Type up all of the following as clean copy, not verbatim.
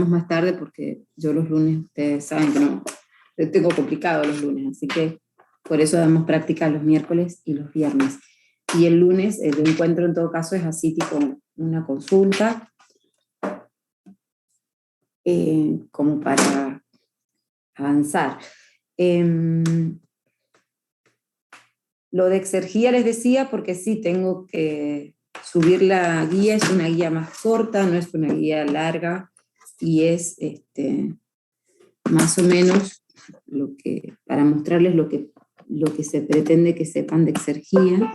veamos más tarde, porque yo los lunes, ustedes saben que no, tengo complicado los lunes, así que por eso damos práctica los miércoles y los viernes. Y el lunes el encuentro en todo caso es así, tipo una consulta, como para avanzar. Lo de exergía les decía, porque sí, tengo que subir la guía, es una guía más corta, no es una guía larga, y es más o menos para mostrarles lo que se pretende que sepan de exergía,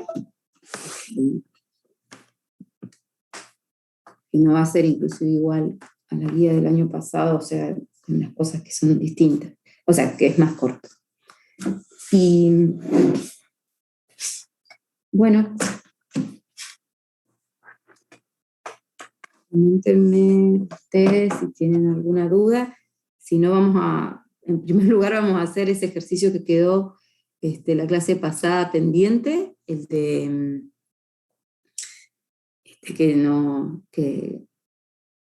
que no va a ser inclusive igual a la guía del año pasado, o sea, unas cosas que son distintas, o sea, que es más corto. Y bueno, coméntenme ustedes si tienen alguna duda. Si no, en primer lugar vamos a hacer ese ejercicio que quedó la clase pasada pendiente, el de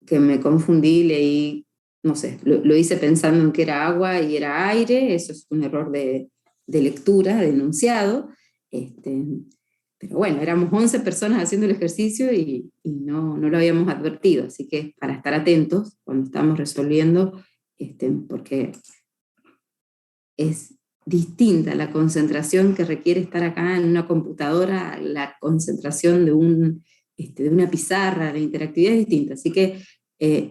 que me confundí, leí, no sé, lo hice pensando en que era agua y era aire, eso es un error de lectura, de enunciado. Pero bueno, éramos 11 personas haciendo el ejercicio y no lo habíamos advertido, así que para estar atentos cuando estamos resolviendo, porque es distinta la concentración que requiere estar acá en una computadora a la concentración de una pizarra, la interactividad es distinta, así que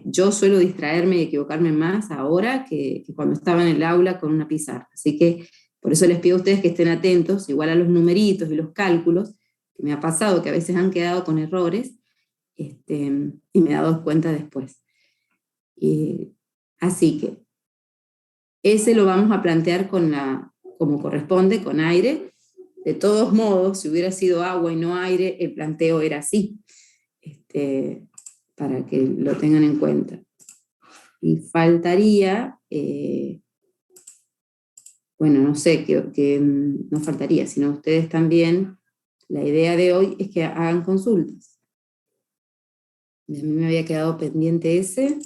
yo suelo distraerme y equivocarme más ahora que cuando estaba en el aula con una pizarra, así que por eso les pido a ustedes que estén atentos, igual a los numeritos y los cálculos, que me ha pasado que a veces han quedado con errores, y me he dado cuenta después. Así que ese lo vamos a plantear como corresponde, con aire. De todos modos, si hubiera sido agua y no aire, el planteo era así, para que lo tengan en cuenta. Y faltaría, bueno, no sé, que no faltaría, sino ustedes también, la idea de hoy es que hagan consultas. Y a mí me había quedado pendiente ese.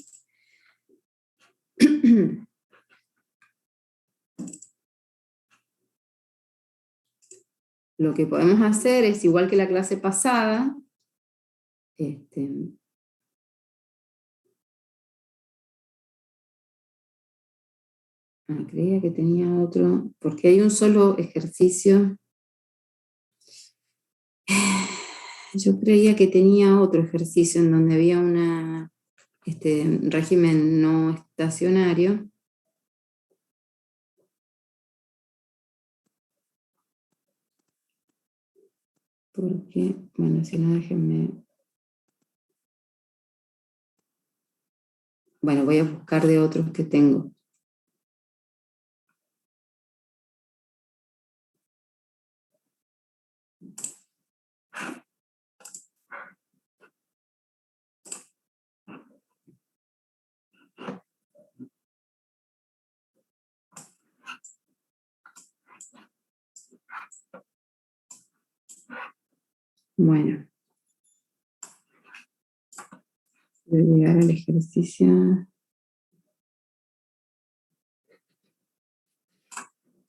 Lo que podemos hacer es, igual que la clase pasada, creía que tenía otro, porque hay un solo ejercicio. Yo creía que tenía otro ejercicio en donde había un régimen no estacionario. Porque, bueno, si no, déjenme. Bueno, voy a buscar de otros que tengo. Bueno, voy a llegar al ejercicio.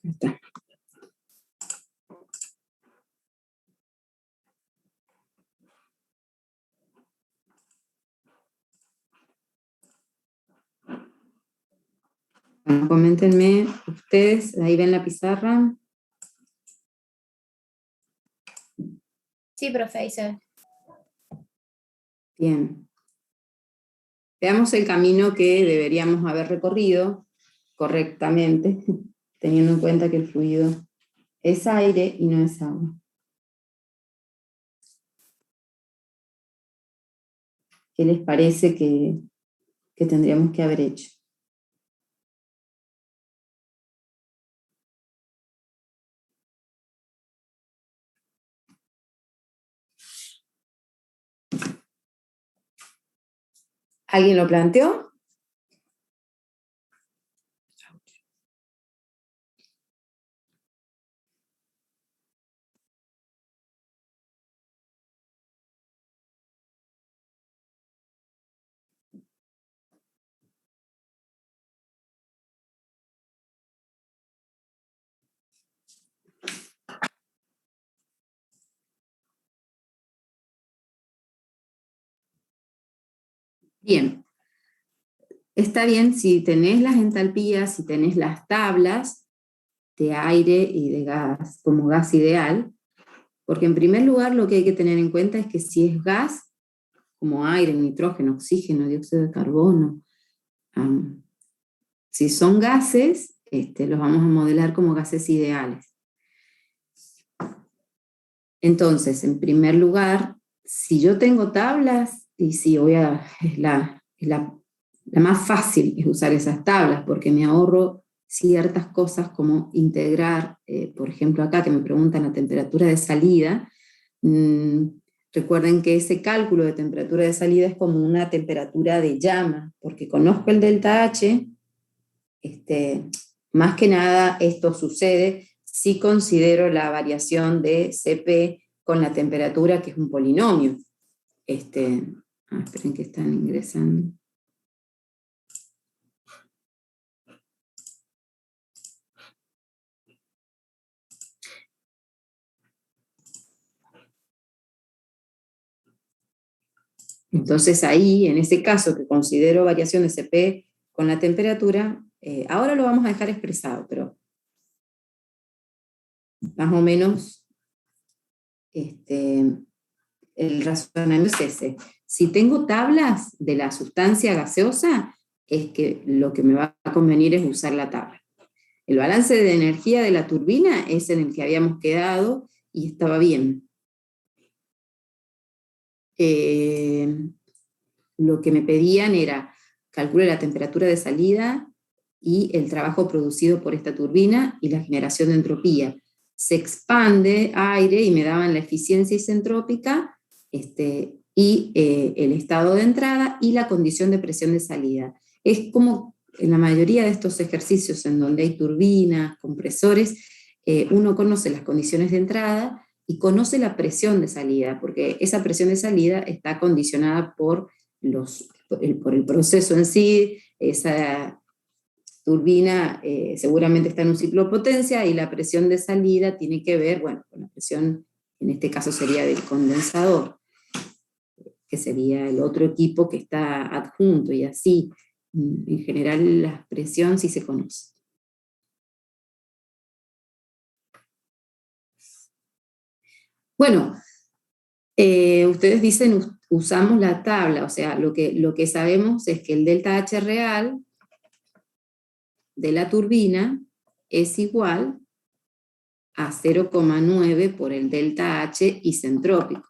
Ahí está. Bueno, coméntenme ustedes, ahí ven la pizarra. Sí, profe, ahí se ve. Bien. Veamos el camino que deberíamos haber recorrido correctamente, teniendo en cuenta que el fluido es aire y no es agua. ¿Qué les parece que tendríamos que haber hecho? ¿Alguien lo planteó? Bien, está bien si tenés las entalpías, si tenés las tablas de aire y de gas como gas ideal, porque en primer lugar lo que hay que tener en cuenta es que si es gas, como aire, nitrógeno, oxígeno, dióxido de carbono, um, si son gases, los vamos a modelar como gases ideales. Entonces, en primer lugar, si yo tengo tablas, y si voy a, la más fácil es usar esas tablas, porque me ahorro ciertas cosas como integrar, por ejemplo acá que me preguntan la temperatura de salida, recuerden que ese cálculo de temperatura de salida es como una temperatura de llama, porque conozco el delta H, más que nada esto sucede si considero la variación de Cp con la temperatura, que es un polinomio. Esperen que están ingresando. Entonces ahí, en ese caso que considero variación de Cp con la temperatura, ahora lo vamos a dejar expresado, pero más o menos el razonamiento es ese. Si tengo tablas de la sustancia gaseosa, es que lo que me va a convenir es usar la tabla. El balance de energía de la turbina es en el que habíamos quedado y estaba bien. Lo que me pedían era calcule la temperatura de salida y el trabajo producido por esta turbina y la generación de entropía. Se expande aire y me daban la eficiencia isentrópica y el estado de entrada y la condición de presión de salida. Es como en la mayoría de estos ejercicios en donde hay turbinas, compresores, uno conoce las condiciones de entrada y conoce la presión de salida, porque esa presión de salida está condicionada por el proceso en sí. Esa turbina seguramente está en un ciclo de potencia y la presión de salida tiene que ver, bueno, con la presión, en este caso sería del condensador, que sería el otro equipo que está adjunto, y así, en general la presión sí se conoce. Bueno, ustedes dicen usamos la tabla, o sea, lo que sabemos es que el delta H real de la turbina es igual a 0,9 por el delta H isentrópico.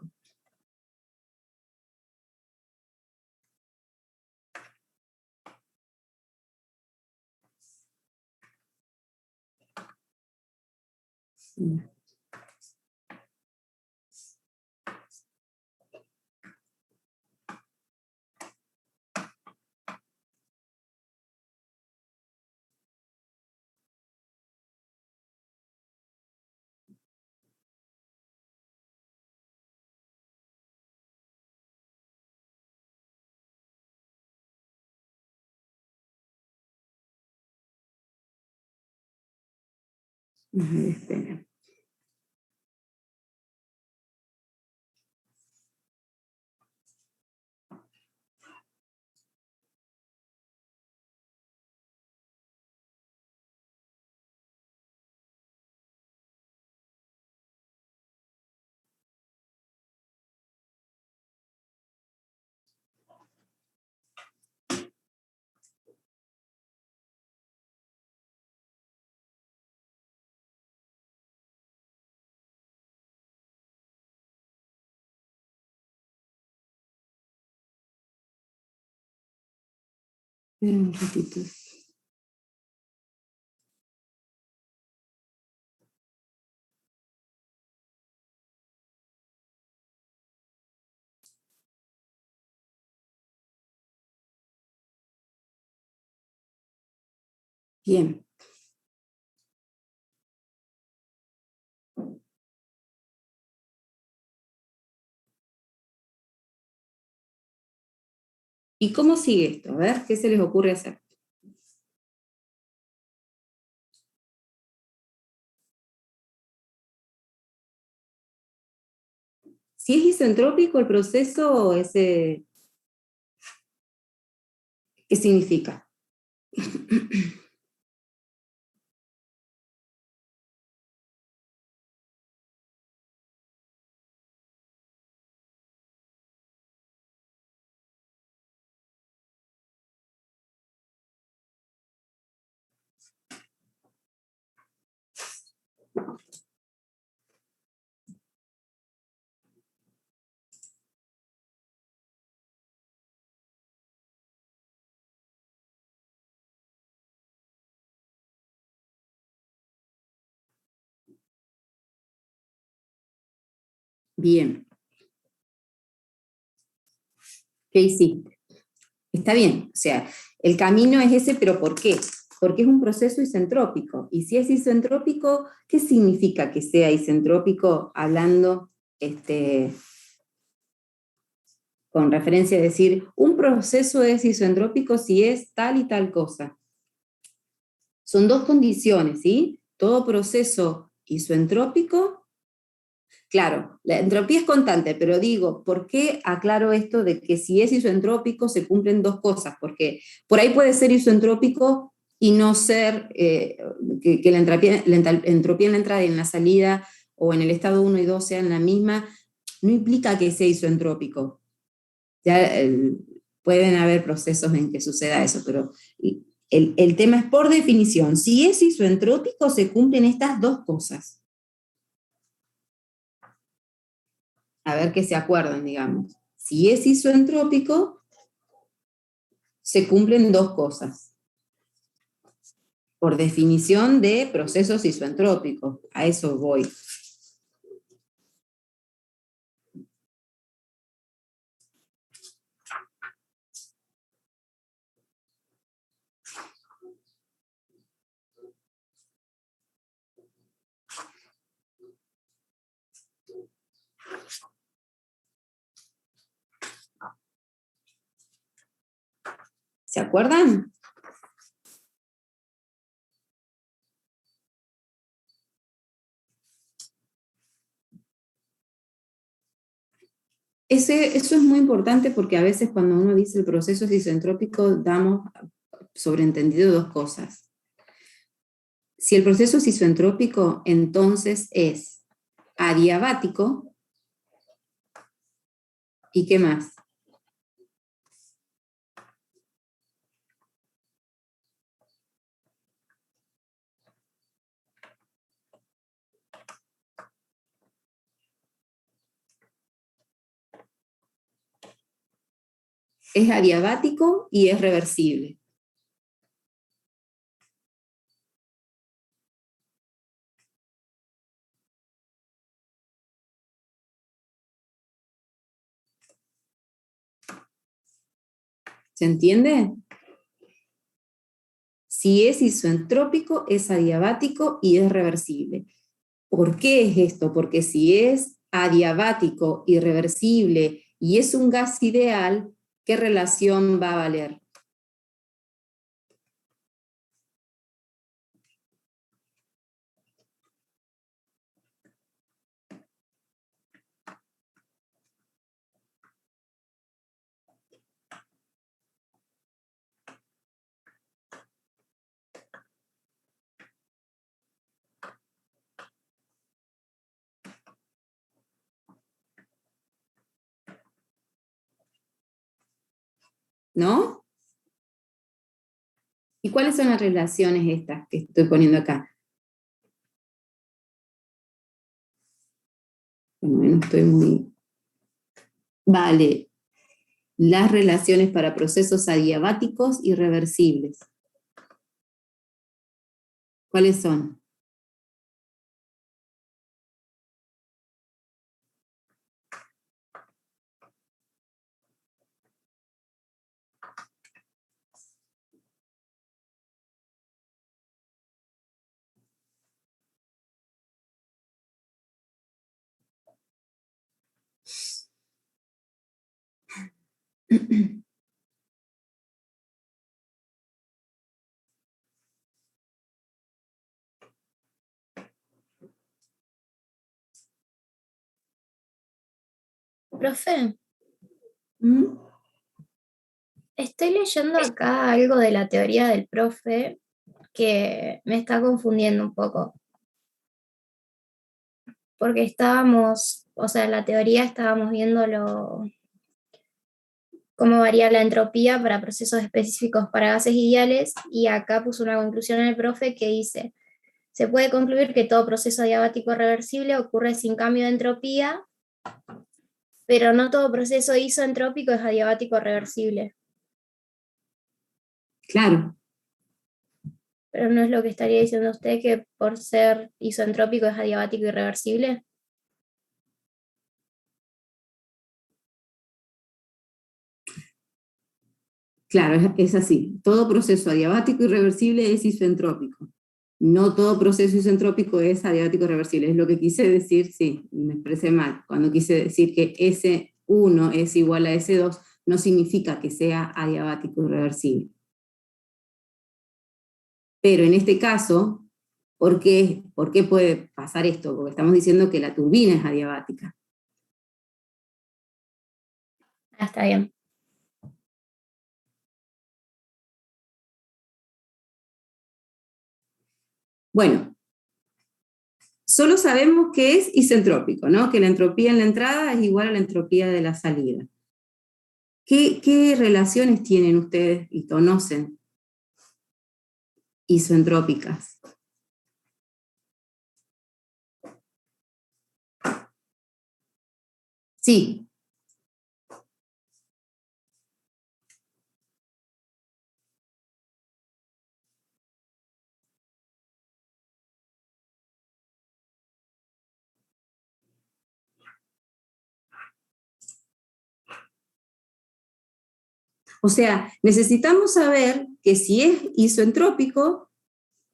Espera. Espera un ratito. Bien. ¿Y cómo sigue esto? A ver, ¿qué se les ocurre hacer? Si es isentrópico el proceso, ¿Qué significa? Bien. ¿Qué hiciste? Está bien, o sea, el camino es ese, pero ¿por qué? Porque es un proceso isentrópico. Y si es isentrópico, ¿qué significa que sea isentrópico hablando con referencia a decir, un proceso es isentrópico si es tal y tal cosa? Son dos condiciones, ¿sí? Todo proceso isoentrópico, claro, la entropía es constante, pero digo, ¿por qué aclaro esto de que si es isoentrópico se cumplen dos cosas? Porque por ahí puede ser isoentrópico y no ser que entropía en la entrada y en la salida o en el estado 1 y 2 sean la misma, no implica que sea isoentrópico. Ya pueden haber procesos en que suceda eso, pero el tema es por definición, si es isoentrópico se cumplen estas dos cosas. A ver que se acuerdan, digamos. Si es isoentrópico, se cumplen dos cosas. Por definición de procesos isoentrópicos, a eso voy. ¿Se acuerdan? Eso es muy importante porque a veces cuando uno dice el proceso es isentrópico, damos sobreentendido dos cosas. Si el proceso es isoentrópico, entonces es adiabático, ¿y qué más? Es adiabático y es reversible. ¿Se entiende? Si es isoentrópico, es adiabático y es reversible. ¿Por qué es esto? Porque si es adiabático, irreversible y es un gas ideal, ¿qué relación va a valer? ¿No? ¿Y cuáles son las relaciones estas que estoy poniendo acá? Bueno, no estoy muy... Vale, las relaciones para procesos adiabáticos irreversibles. ¿Cuáles son? Profe, ¿Mm? Estoy leyendo acá algo de la teoría del profe que me está confundiendo un poco, porque estábamos, o sea, en la teoría estábamos viendo cómo varía la entropía para procesos específicos para gases ideales, y acá puso una conclusión en el profe que dice: se puede concluir que todo proceso adiabático reversible ocurre sin cambio de entropía, pero no todo proceso isoentrópico es adiabático reversible. Claro, Pero no es lo que estaría diciendo usted, que por ser isoentrópico es adiabático irreversible. claro, es así. Todo proceso adiabático irreversible es isoentrópico. No todo proceso isentrópico es adiabático reversible. Es lo que quise decir, sí, me expresé mal. Cuando quise decir que S1 es igual a S2, no significa que sea adiabático irreversible. Pero en este caso, ¿por qué puede pasar esto? Porque estamos diciendo que la turbina es adiabática. Ah, está bien. Bueno, solo sabemos que es isentrópico, ¿no? Que la entropía en la entrada es igual a la entropía de la salida. ¿Qué relaciones tienen ustedes y conocen isoentrópicas? Sí, o sea, necesitamos saber que si es isoentrópico,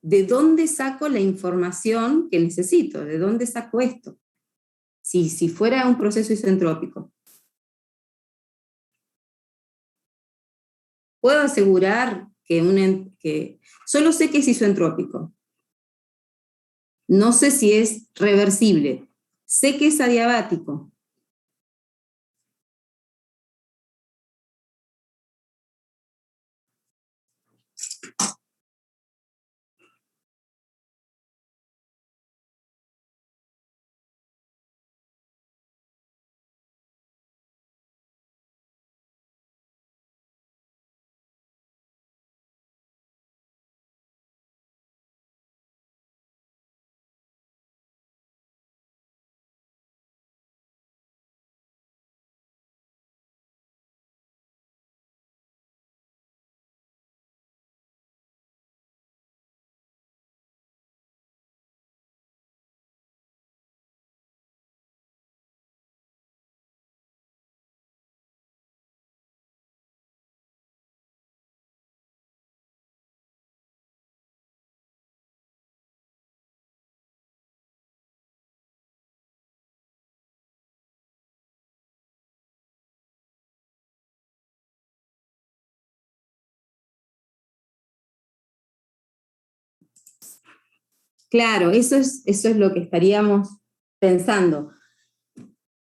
¿de dónde saco la información que necesito? ¿De dónde saco esto? Si fuera un proceso isentrópico. Puedo asegurar que solo sé que es isoentrópico. No sé si es reversible. Sé que es adiabático. Claro, eso es lo que estaríamos pensando.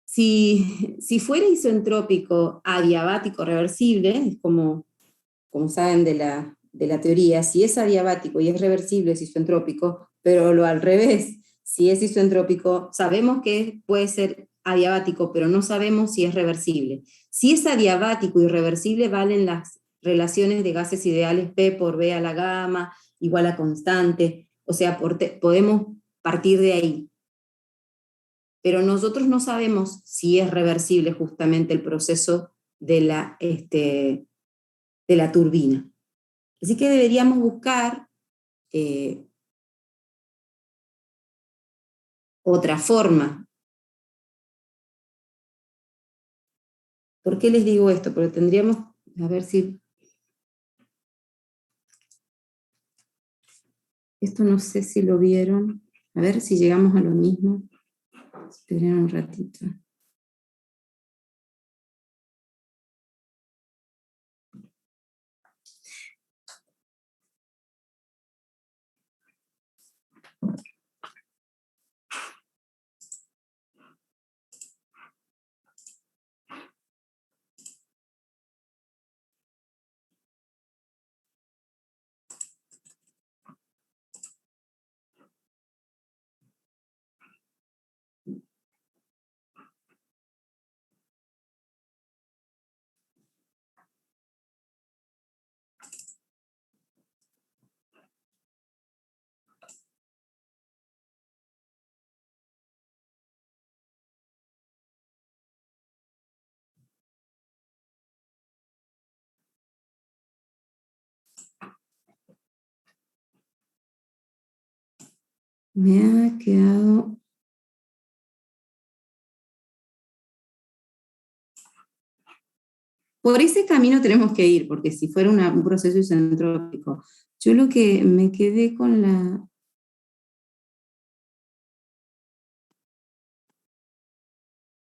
Si fuera isoentrópico adiabático reversible, es como saben de la teoría, si es adiabático y es reversible es isoentrópico, pero lo al revés, si es isoentrópico, sabemos que puede ser adiabático, pero no sabemos si es reversible. Si es adiabático y reversible, valen las relaciones de gases ideales P por B a la gamma, igual a constante, o sea, podemos partir de ahí. Pero nosotros no sabemos si es reversible justamente el proceso de la turbina. Así que deberíamos buscar otra forma. ¿Por qué les digo esto? Porque tendríamos, a ver si, esto no sé si lo vieron, a ver si llegamos a lo mismo. Esperen un ratito. Me ha quedado... Por ese camino tenemos que ir, porque si fuera un proceso isentrópico. Yo lo que me quedé con la...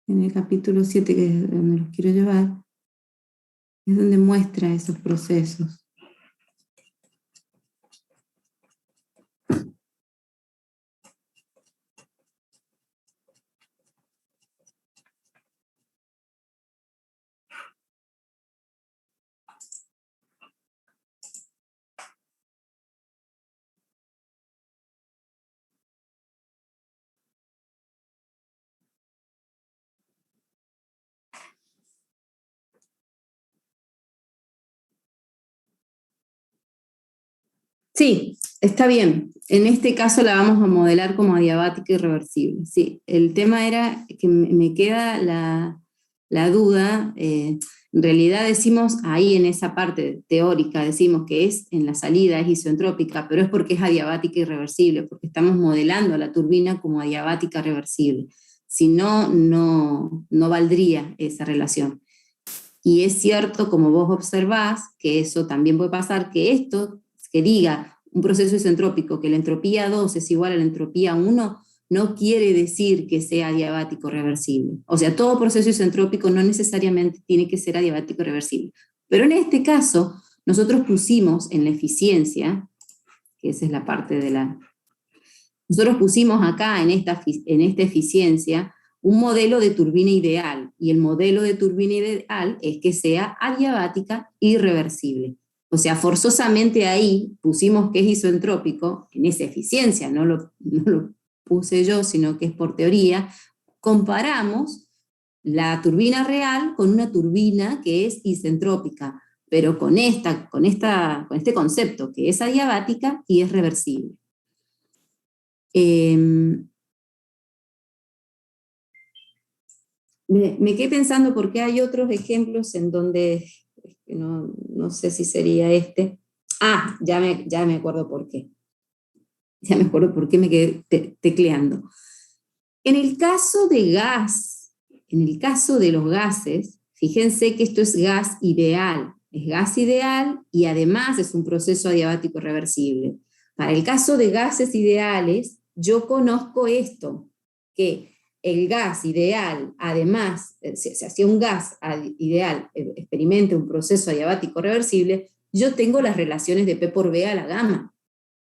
En el capítulo 7, que es donde los quiero llevar, es donde muestra esos procesos. Sí, está bien. En este caso la vamos a modelar como adiabática irreversible. Sí, el tema era que me queda la duda. En realidad decimos ahí en esa parte teórica, decimos que es en la salida, es isentrópica, pero es porque es adiabática irreversible, porque estamos modelando a la turbina como adiabática reversible. Si no, no valdría esa relación. Y es cierto, como vos observás, que eso también puede pasar, que esto, que diga un proceso isentrópico, que la entropía 2 es igual a la entropía 1, no quiere decir que sea adiabático reversible. O sea, todo proceso isentrópico no necesariamente tiene que ser adiabático reversible. Pero en este caso, nosotros pusimos en la eficiencia, que esa es la parte de la... Nosotros pusimos acá en esta eficiencia un modelo de turbina ideal, y el modelo de turbina ideal es que sea adiabática y reversible. O sea, forzosamente ahí pusimos que es isentrópico, en esa eficiencia, no lo puse yo, sino que es por teoría, comparamos la turbina real con una turbina que es isentrópica, pero con este concepto, que es adiabática y es reversible. Eh, me quedé pensando porque hay otros ejemplos en donde no sé si sería este. Ah, ya me acuerdo por qué. Ya me acuerdo por qué me quedé tecleando. En el caso de gas, en el caso de los gases, fíjense que esto es gas ideal. Es gas ideal y además es un proceso adiabático reversible. Para el caso de gases ideales, yo conozco esto, que el gas ideal, además, si hacía un gas ideal, experimente un proceso adiabático reversible, yo tengo las relaciones de P por B a la gamma.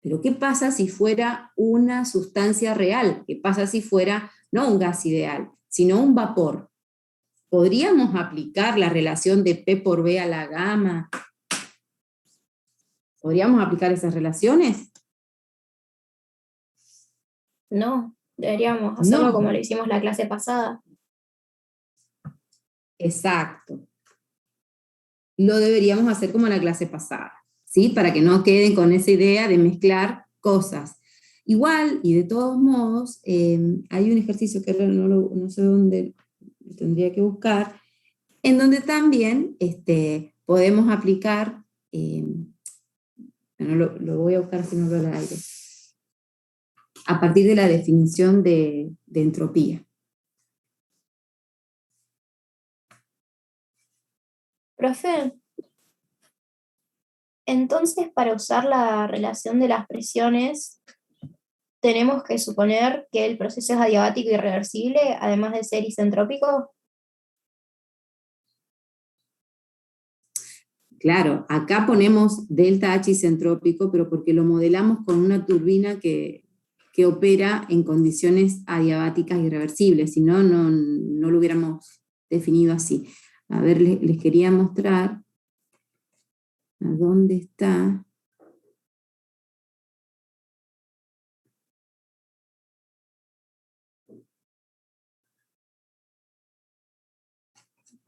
Pero ¿qué pasa si fuera una sustancia real? ¿Qué pasa si fuera no un gas ideal, sino un vapor? ¿Podríamos aplicar la relación de P por B a la gamma? ¿Podríamos aplicar esas relaciones? No, deberíamos hacerlo como No, lo hicimos la clase pasada. exacto. Lo deberíamos hacer como en la clase pasada, ¿sí? Para que no queden con esa idea de mezclar cosas. Igual, y de todos modos, hay un ejercicio que no sé dónde lo tendría que buscar, en donde también podemos aplicar, bueno, lo voy a buscar si no lo al aire, a partir de la definición de entropía. Profe, entonces para usar la relación de las presiones, tenemos que suponer que el proceso es adiabático y reversible, además de ser isentrópico. Claro, acá ponemos delta H isentrópico, pero porque lo modelamos con una turbina que opera en condiciones adiabáticas irreversibles, si no, no lo hubiéramos definido así. A ver, les quería mostrar a dónde está.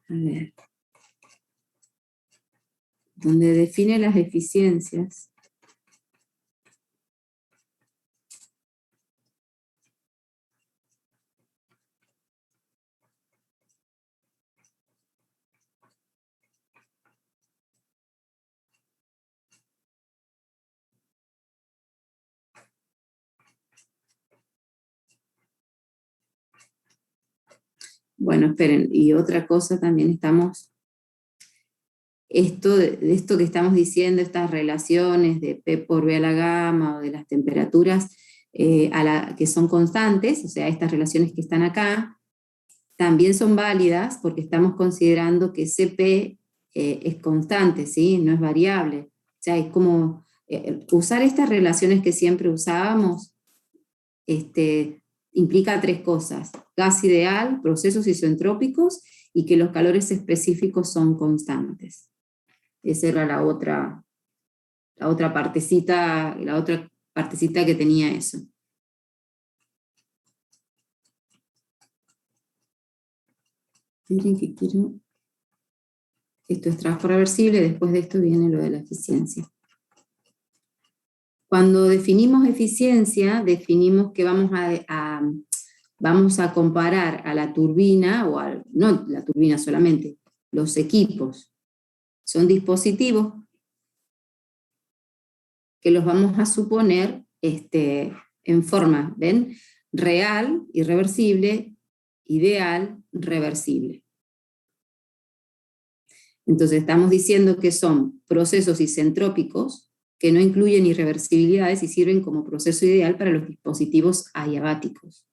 A ver, donde define las eficiencias. bueno, esperen, y otra cosa también de esto que estamos diciendo, estas relaciones de P por B a la gamma, o de las temperaturas que son constantes, o sea, estas relaciones que están acá, también son válidas porque estamos considerando que CP es constante, ¿sí? No es variable. O sea, es como usar estas relaciones que siempre usábamos, implica tres cosas: gas ideal, procesos isentrópicos, y que los calores específicos son constantes. Esa era la otra partecita que tenía eso. Miren que quiero... Esto es trabajo reversible, después de esto viene lo de la eficiencia. Cuando definimos eficiencia, definimos que vamos a comparar a la turbina, no la turbina solamente, los equipos. Son dispositivos que los vamos a suponer en forma, ¿ven? Real, irreversible; ideal, reversible. Entonces estamos diciendo que son procesos isentrópicos que no incluyen irreversibilidades y sirven como proceso ideal para los dispositivos adiabáticos.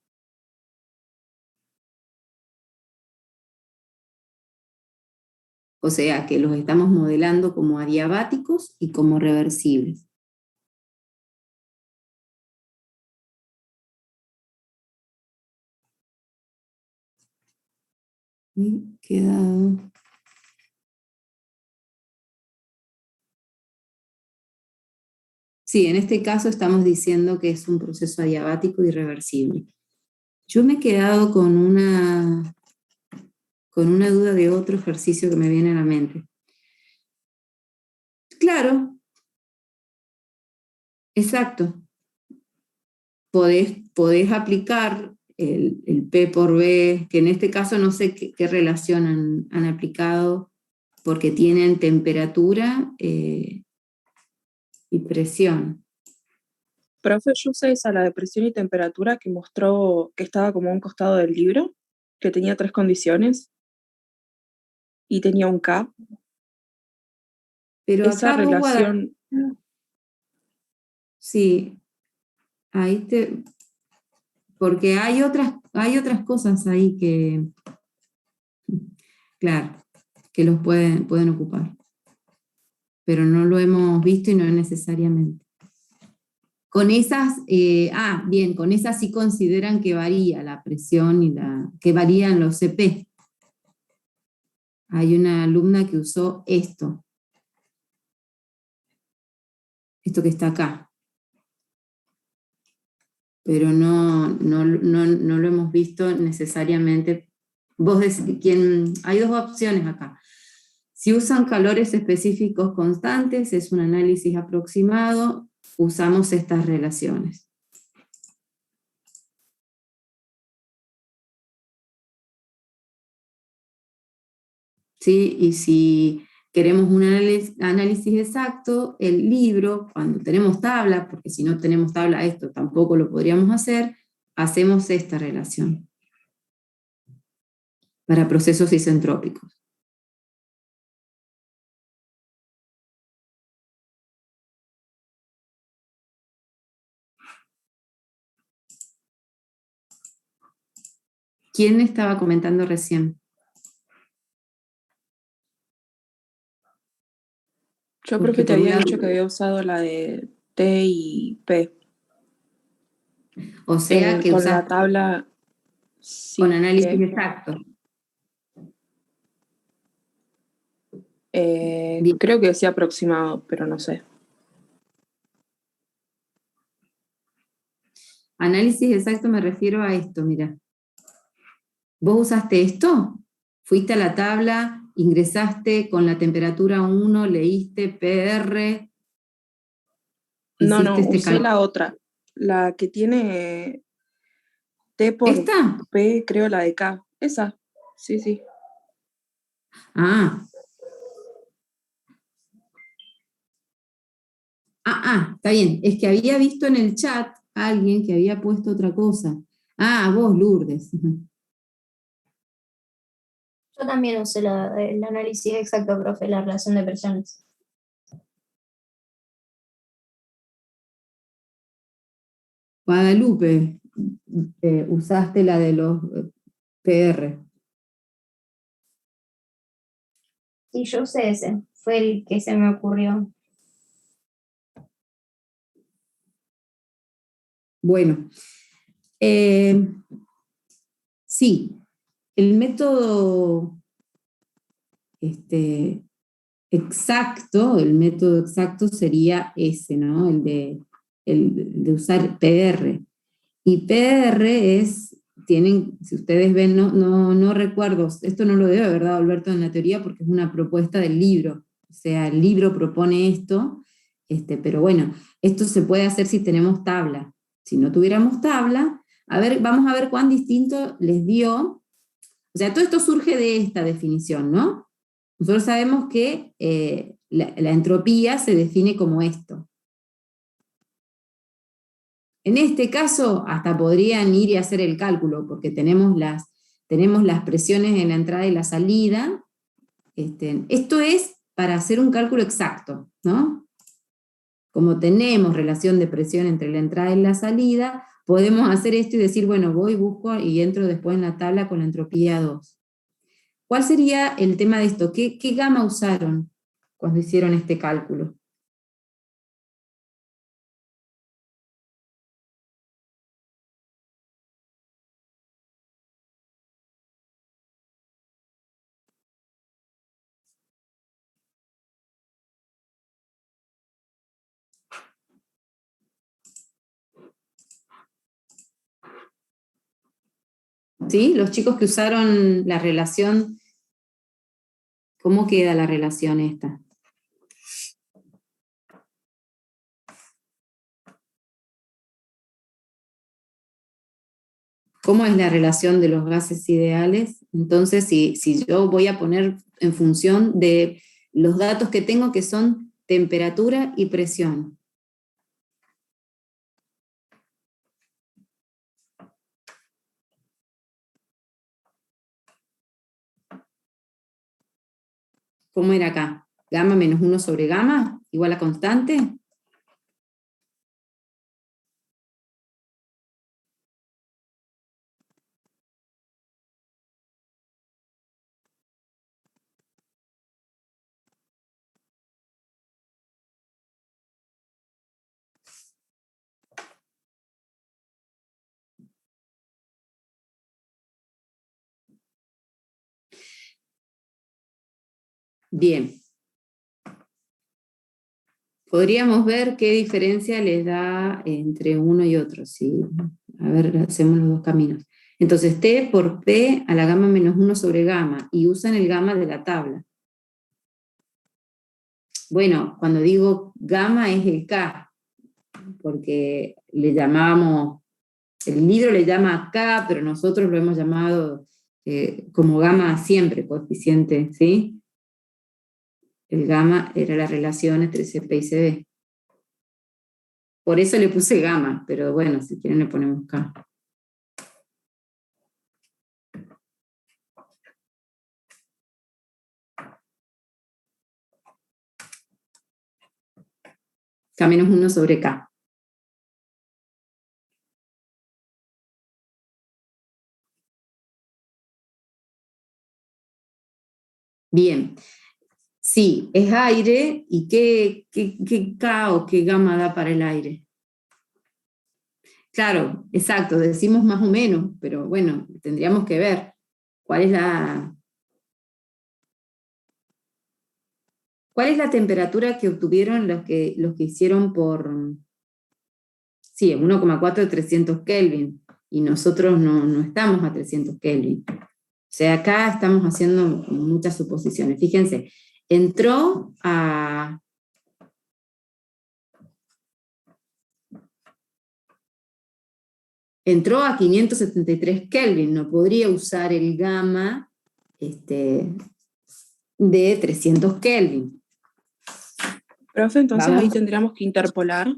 O sea que los estamos modelando como adiabáticos y como reversibles. Y quedado... Sí, en este caso estamos diciendo que es un proceso adiabático irreversible. Yo me he quedado con una duda de otro ejercicio que me viene a la mente. Claro, exacto. Podés aplicar el P por B, que en este caso no sé qué relación han aplicado, porque tienen temperatura y presión. Profe, yo usé esa, la de presión y temperatura, que mostró que estaba como a un costado del libro, que tenía 3 condiciones y tenía un K. Pero Esa acá vos, relación, sí, porque hay otras cosas ahí que, claro, que los pueden ocupar, pero no lo hemos visto y no es necesariamente. Con esas, bien, con esas sí consideran que varía la presión que varían los CP. Hay una alumna que usó esto que está acá, pero no lo hemos visto necesariamente. Hay dos opciones acá. Si usan calores específicos constantes, es un análisis aproximado, usamos estas relaciones. ¿Sí? Y si queremos un análisis exacto, el libro, cuando tenemos tabla, porque si no tenemos tabla esto tampoco lo podríamos hacer, hacemos esta relación para procesos isentrópicos. ¿Quién estaba comentando recién? yo Porque profe te por un había lado, dicho que había usado la de T y P. o sea que Con usás la tabla, con sí, análisis que exacto. Bien. creo que decía aproximado, pero no sé. Análisis exacto me refiero a esto, mira. ¿Vos usaste esto? Fuiste a la tabla, ingresaste con la temperatura 1, leíste PR, No, hiciste no, este usé cálculo. la otra, la que tiene T por ¿Esta? P, creo la de K. Esa, sí, sí. Ah, está bien. Es que había visto en el chat a alguien que había puesto otra cosa. Ah, vos, Lourdes. Yo también usé el análisis exacto, profe, la relación de presiones. Guadalupe, usaste la de los PR. Sí, yo usé ese, fue el que se me ocurrió. Bueno, sí, el método el método exacto sería ese, ¿no? El de usar PR. Y PR si ustedes ven, no recuerdo, esto no lo debe haber dado Alberto en la teoría porque es una propuesta del libro. O sea, el libro propone esto, pero bueno, esto se puede hacer si tenemos tabla. Si no tuviéramos tabla, vamos a ver cuán distinto les dio. O sea, todo esto surge de esta definición, ¿no? Nosotros sabemos que la entropía se define como esto. En este caso, hasta podrían ir y hacer el cálculo, porque tenemos las presiones en la entrada y la salida. Esto es para hacer un cálculo exacto, ¿no? Como tenemos relación de presión entre la entrada y la salida, podemos hacer esto y decir, bueno, voy, busco y entro después en la tabla con la entropía 2. ¿Cuál sería el tema de esto? ¿Qué gamma usaron cuando hicieron este cálculo? ¿Sí? Los chicos que usaron la relación, ¿cómo queda la relación esta? ¿Cómo es la relación de los gases ideales? Entonces, si yo voy a poner en función de los datos que tengo, que son temperatura y presión. ¿Cómo era acá? Gamma menos 1 sobre gamma, igual a constante. Bien. Podríamos ver qué diferencia les da entre uno y otro. ¿Sí? A ver, hacemos los dos caminos. Entonces, T por P a la gamma menos 1 sobre gamma, y usan el gamma de la tabla. Bueno, cuando digo gamma es el K, porque le llamamos, el libro le llama K, pero nosotros lo hemos llamado como gamma siempre, coeficiente, ¿sí? El gamma era la relación entre CP y CB. Por eso le puse gamma, pero bueno, si quieren le ponemos K. K menos 1 sobre K. Bien, sí, es aire, ¿y qué K o qué gamma da para el aire? Claro, exacto, decimos más o menos, pero bueno, tendríamos que ver cuál es la temperatura que obtuvieron los que hicieron por, sí, 1,4 de 300 Kelvin, y nosotros no estamos a 300 Kelvin. O sea, acá estamos haciendo muchas suposiciones. Fíjense, entró a 573 Kelvin, no podría usar el gamma de 300 Kelvin. Profe, entonces Vamos. ahí tendríamos que interpolar.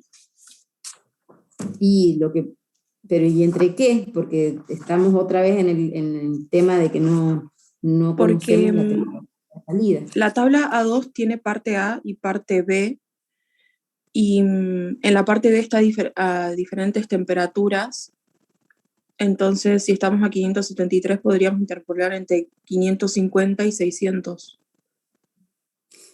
Pero ¿y entre qué? Porque estamos otra vez en el tema de que no no Porque conocemos la temperatura de salida. la tabla A2 tiene parte A y parte B, y en la parte B está a diferentes temperaturas. Entonces, si estamos a 573, podríamos interpolar entre 550 y 600.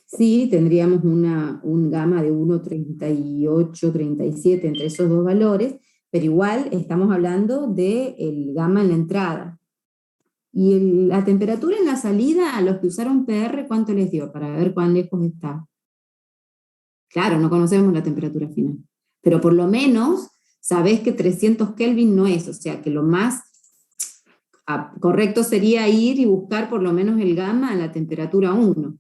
Sí, tendríamos un gamma de 1,38, 37 entre esos dos valores, pero igual estamos hablando del gamma en la entrada. Y la temperatura en la salida, a los que usaron PR, ¿cuánto les dio? Para ver cuán lejos está. Claro, no conocemos la temperatura final, pero por lo menos sabés que 300 Kelvin no es, o sea que lo más correcto sería ir y buscar por lo menos el gamma a la temperatura 1.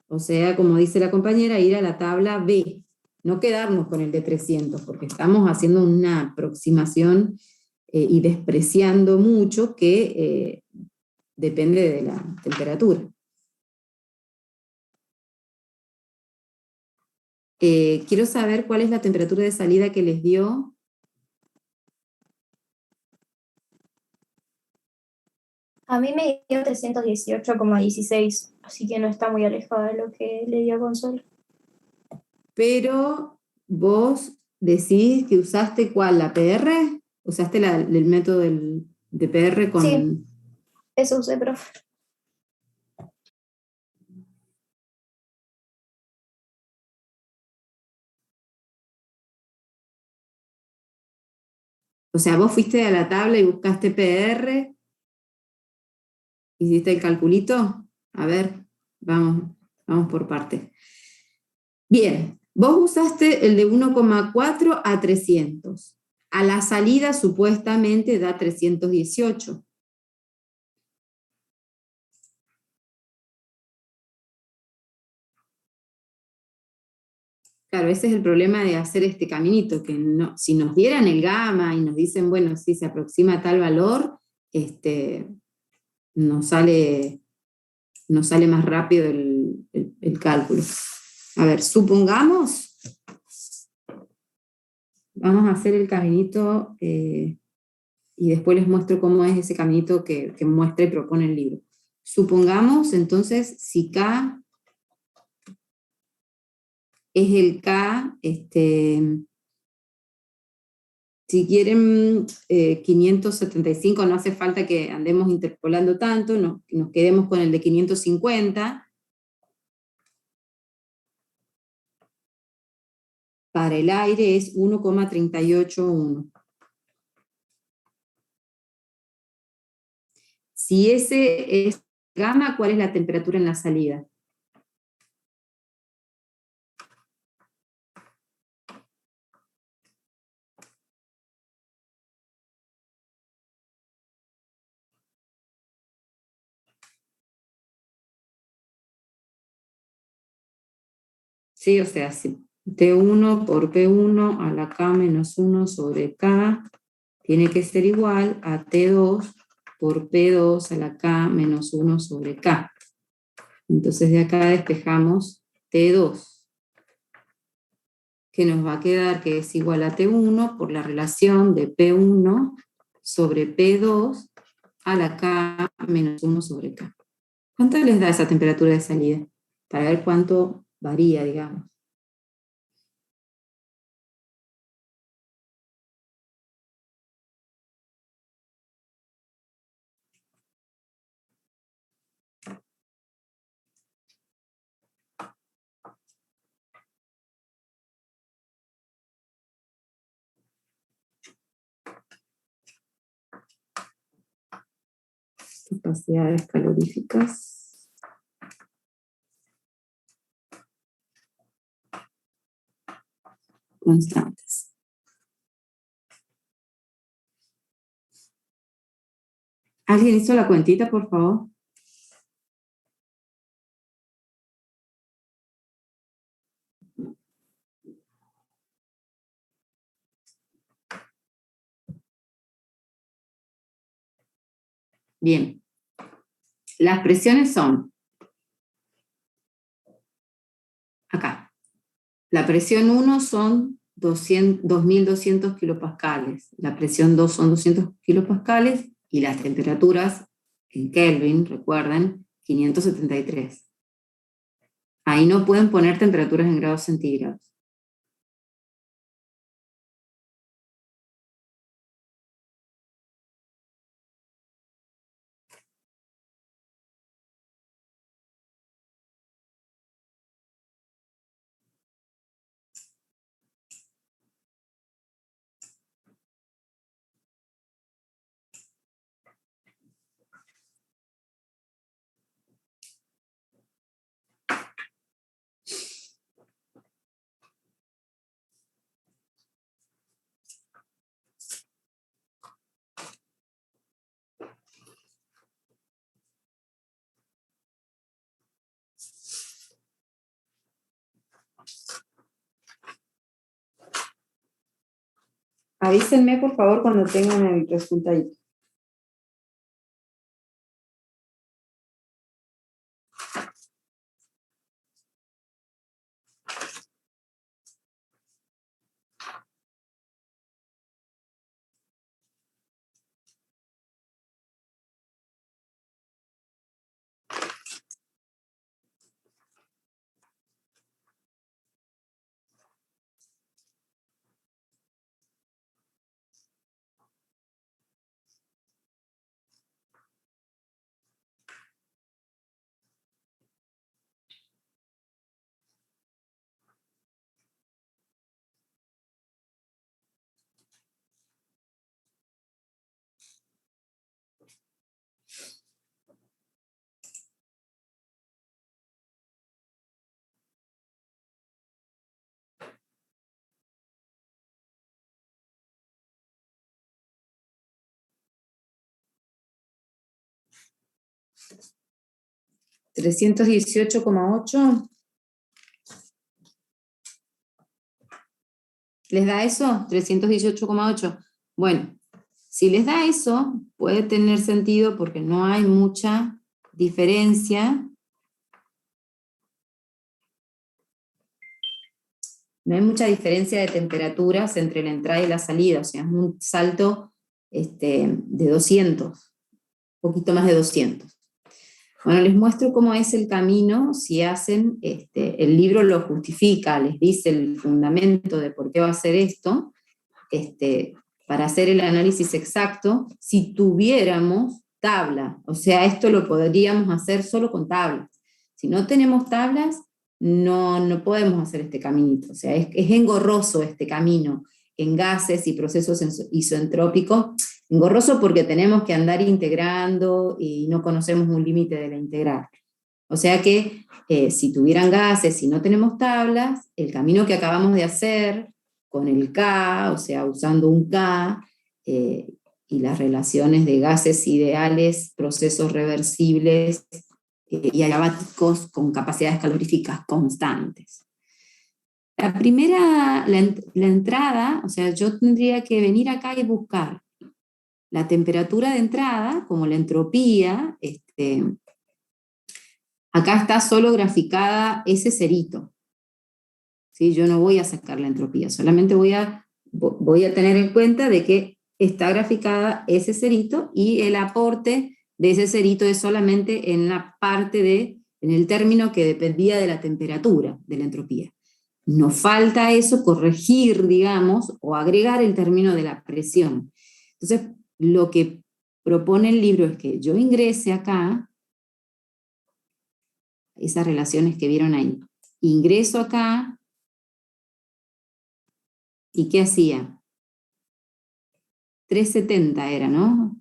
O sea, como dice la compañera, ir a la tabla B, no quedarnos con el de 300, porque estamos haciendo una aproximación y despreciando mucho que depende de la temperatura. Quiero saber cuál es la temperatura de salida que les dio. A mí me dio 318,16, así que no está muy alejada de lo que le dio a Consuelo. Pero vos decís que usaste ¿cuál? ¿La PR? ¿Usaste el método de PR con...? Sí, eso usé, profe. O sea, vos fuiste a la tabla y buscaste PR, hiciste el calculito. A ver, vamos por partes. Bien, vos usaste el de 1,4 a 300. A la salida supuestamente da 318. Claro, ese es el problema de hacer este caminito, que no, si nos dieran el gamma y nos dicen, bueno, si se aproxima a tal valor, nos sale más rápido el cálculo. A ver, supongamos, vamos a hacer el caminito y después les muestro cómo es ese caminito que muestra y propone el libro. Supongamos entonces si K es el K, si quieren 575, no hace falta que andemos interpolando tanto, nos quedemos con el de 550. Para el aire es 1,381. Si ese es gamma, ¿cuál es la temperatura en la salida? Sí, o sea, si T1 por P1 a la K menos 1 sobre K tiene que ser igual a T2 por P2 a la K menos 1 sobre K. Entonces de acá despejamos T2, que nos va a quedar que es igual a T1 por la relación de P1 sobre P2 a la K menos 1 sobre K. ¿Cuánto les da esa temperatura de salida? Para ver cuánto varía, digamos. Capacidades caloríficas. Constantes. ¿Alguien hizo la cuentita, por favor? Bien. Las presiones son acá. La presión 1 son 2.200 kilopascales. La presión 2 son 200 kilopascales y las temperaturas en Kelvin, recuerden, 573. Ahí no pueden poner temperaturas en grados centígrados. Avísenme, por favor, cuando tengan el resultado. ¿318,8? ¿Les da eso? 318,8. Bueno, si les da eso, puede tener sentido porque no hay mucha diferencia. No hay mucha diferencia de temperaturas entre la entrada y la salida, o sea, es un salto de 200, un poquito más de 200. Bueno, les muestro cómo es el camino, si hacen, el libro lo justifica, les dice el fundamento de por qué va a hacer esto, para hacer el análisis exacto, si tuviéramos tabla, o sea, esto lo podríamos hacer solo con tablas. Si no tenemos tablas, no podemos hacer este caminito, o sea, es engorroso este camino en gases y procesos isoentrópicos, engorroso porque tenemos que andar integrando y no conocemos un límite de la integral. O sea que si tuvieran gases, si no tenemos tablas, el camino que acabamos de hacer con el K, o sea, usando un K, y las relaciones de gases ideales, procesos reversibles y adiabáticos con capacidades caloríficas constantes. La primera, la entrada, o sea, yo tendría que venir acá y buscar la temperatura de entrada, como la entropía, acá está solo graficada ese cerito. ¿Sí? Yo no voy a sacar la entropía, solamente voy a tener en cuenta de que está graficada ese cerito y el aporte de ese cerito es solamente en la parte en el término que dependía de la temperatura de la entropía. Nos falta eso, corregir, digamos, o agregar el término de la presión. Entonces, lo que propone el libro es que yo ingrese acá, esas relaciones que vieron ahí, ingreso acá, ¿y qué hacía? 370 era, ¿no?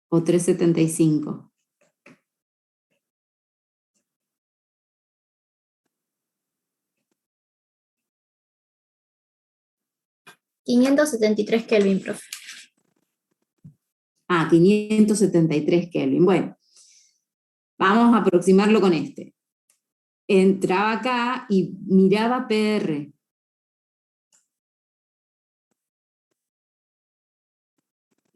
O 375. $573 Kelvin, profe. 573 Kelvin. Bueno, vamos a aproximarlo con este. Entraba acá y miraba PR.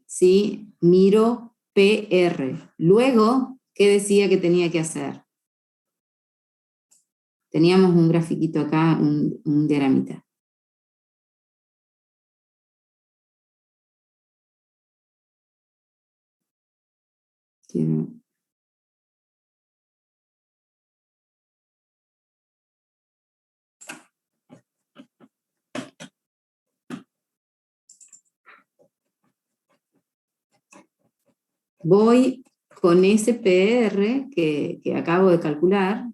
¿Sí? Miro PR. Luego, ¿qué decía que tenía que hacer? Teníamos un grafiquito acá, un diagramita. Quiero- Voy con ese PR que acabo de calcular,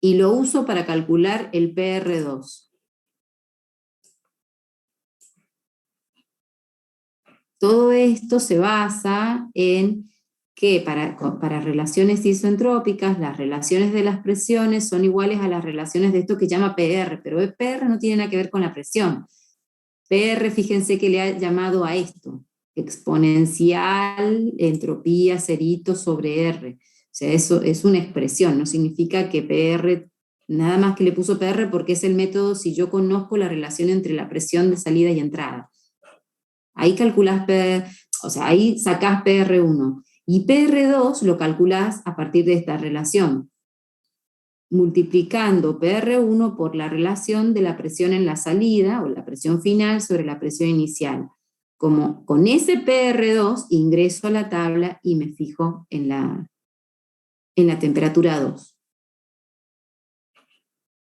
y lo uso para calcular el PR2. Todo esto se basa en que para relaciones isoentrópicas, las relaciones de las presiones son iguales a las relaciones de esto que llama PR, pero el PR no tiene nada que ver con la presión. PR, fíjense que le ha llamado a esto, exponencial entropía cerito sobre R. O sea, eso es una expresión, no significa que PR, nada más que le puso PR porque es el método si yo conozco la relación entre la presión de salida y entrada. Ahí calculás o sea, ahí sacás PR1. Y PR2 lo calculás a partir de esta relación, multiplicando PR1 por la relación de la presión en la salida, o la presión final sobre la presión inicial. Como con ese PR2 ingreso a la tabla y me fijo en la temperatura 2.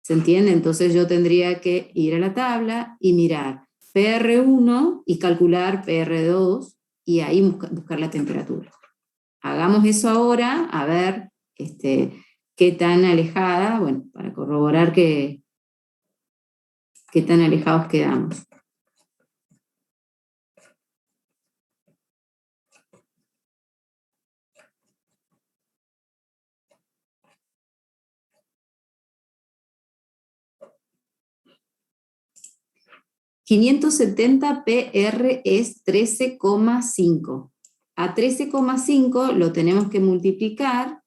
¿Se entiende? Entonces yo tendría que ir a la tabla y mirar PR1 y calcular PR2 y ahí buscar la temperatura. Hagamos eso ahora, a ver qué tan alejada, bueno, para corroborar qué tan alejados quedamos. ...570 PR es 13,5. A 13,5 lo tenemos que multiplicar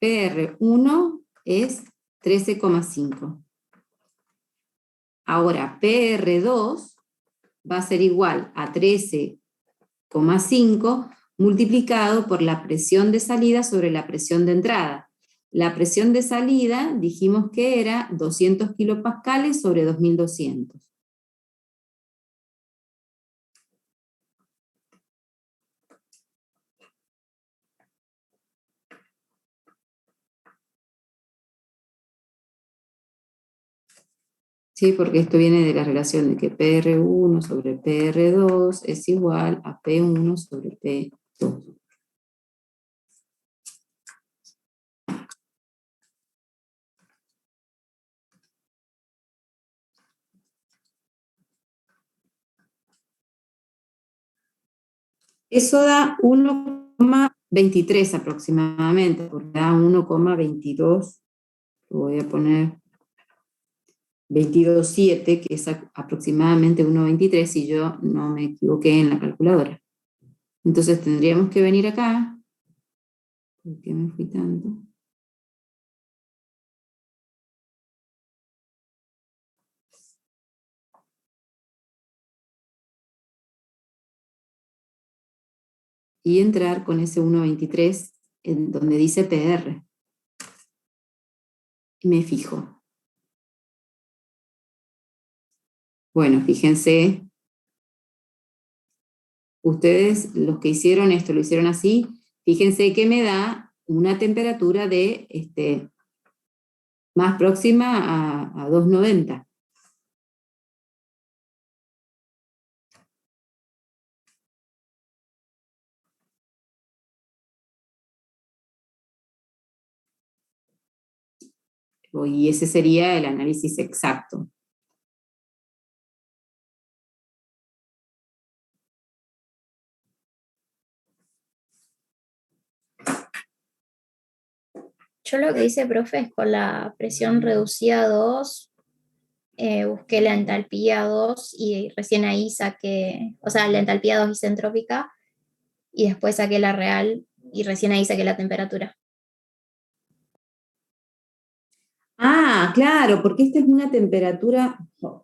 PR1 es 13,5. Ahora, PR2 va a ser igual a 13,5 multiplicado por la presión de salida sobre la presión de entrada. La presión de salida dijimos que era 200 kilopascales sobre 2200. Sí, porque esto viene de la relación de que PR1 sobre PR2 es igual a P1 sobre P2. Eso da 1,23 aproximadamente, porque da 1,22, lo voy a poner 22,7, que es aproximadamente 1,23 si yo no me equivoqué en la calculadora. Entonces tendríamos que venir acá, ¿por qué me fui tanto? Y entrar con ese 1,23 en donde dice PR. Y me fijo. Bueno, fíjense, ustedes los que hicieron esto, lo hicieron así, fíjense que me da una temperatura de más próxima a 290. Y ese sería el análisis exacto. Yo lo que hice, profe, es con la presión reducida a 2, busqué la entalpía 2 y recién ahí saqué, o sea, la entalpía 2 isentrópica y después saqué la real y recién ahí saqué la temperatura. Ah, claro, porque esta es una temperatura,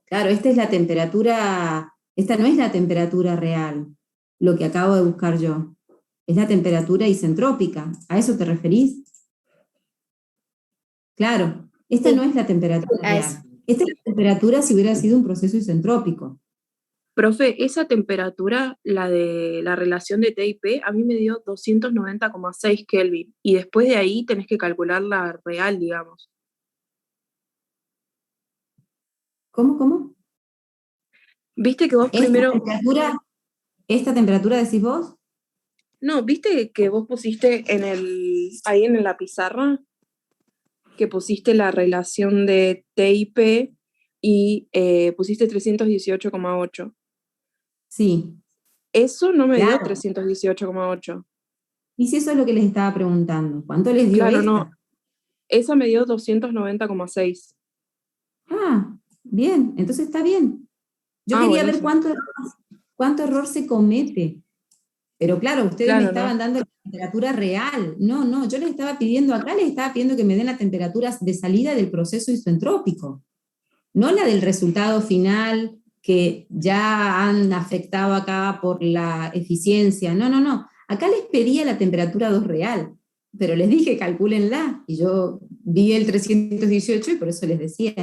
claro, esta es la temperatura Esta no es la temperatura real, lo que acabo de buscar yo. Es la temperatura isentrópica. ¿A eso te referís? Claro, esta Sí, no es la temperatura a eso. real. Esta es la temperatura si hubiera sido un proceso isentrópico. Profe, esa temperatura, la de la relación de T y P, a mí me dio 290,6 Kelvin. Y después de ahí tenés que calcular la real, digamos. ¿Cómo? ¿Viste que vos ¿Esta primero... temperatura, esta temperatura decís vos? No, ¿viste que vos pusiste ahí en la pizarra, que pusiste la relación de T y P y pusiste 318,8? Sí, Eso no me dio claro. 318,8. Y si eso es lo que les estaba preguntando, ¿cuánto les dio Claro, no. esta? Esa me dio 290,6. Ah, bien, entonces está bien. Yo Ah, quería ver buenísimo. cuánto error se comete. Pero claro, ustedes me Claro, ¿no? estaban dando la temperatura real. No, yo les estaba pidiendo acá, les estaba pidiendo que me den la temperatura de salida del proceso isentrópico, no la del resultado final que ya han afectado acá por la eficiencia. No. Acá les pedía la temperatura 2 real, pero les dije calcúlenla, y yo vi el 318 y por eso les decía.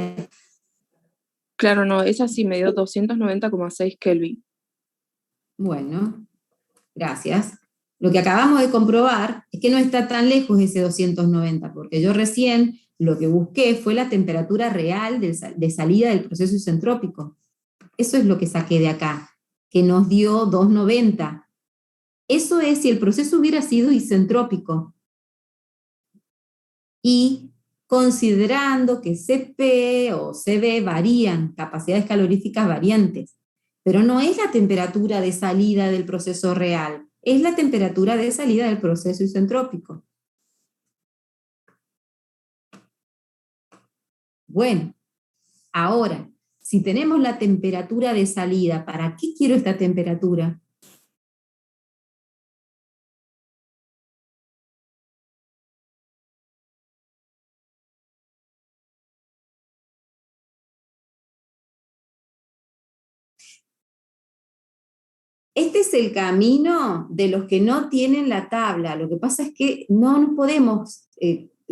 Claro, no. Esa sí me dio 290,6 Kelvin. Bueno, gracias. Lo que acabamos de comprobar es que no está tan lejos ese 290, porque yo recién lo que busqué fue la temperatura real de salida del proceso isentrópico. Eso es lo que saqué de acá, que nos dio 290. Eso es si el proceso hubiera sido isentrópico. Y considerando que CP o CB varían, capacidades caloríficas variantes, pero no es la temperatura de salida del proceso real, es la temperatura de salida del proceso isentrópico. Bueno, ahora, si tenemos la temperatura de salida, ¿para qué quiero esta temperatura? Este es el camino de los que no tienen la tabla. Lo que pasa es que no nos podemos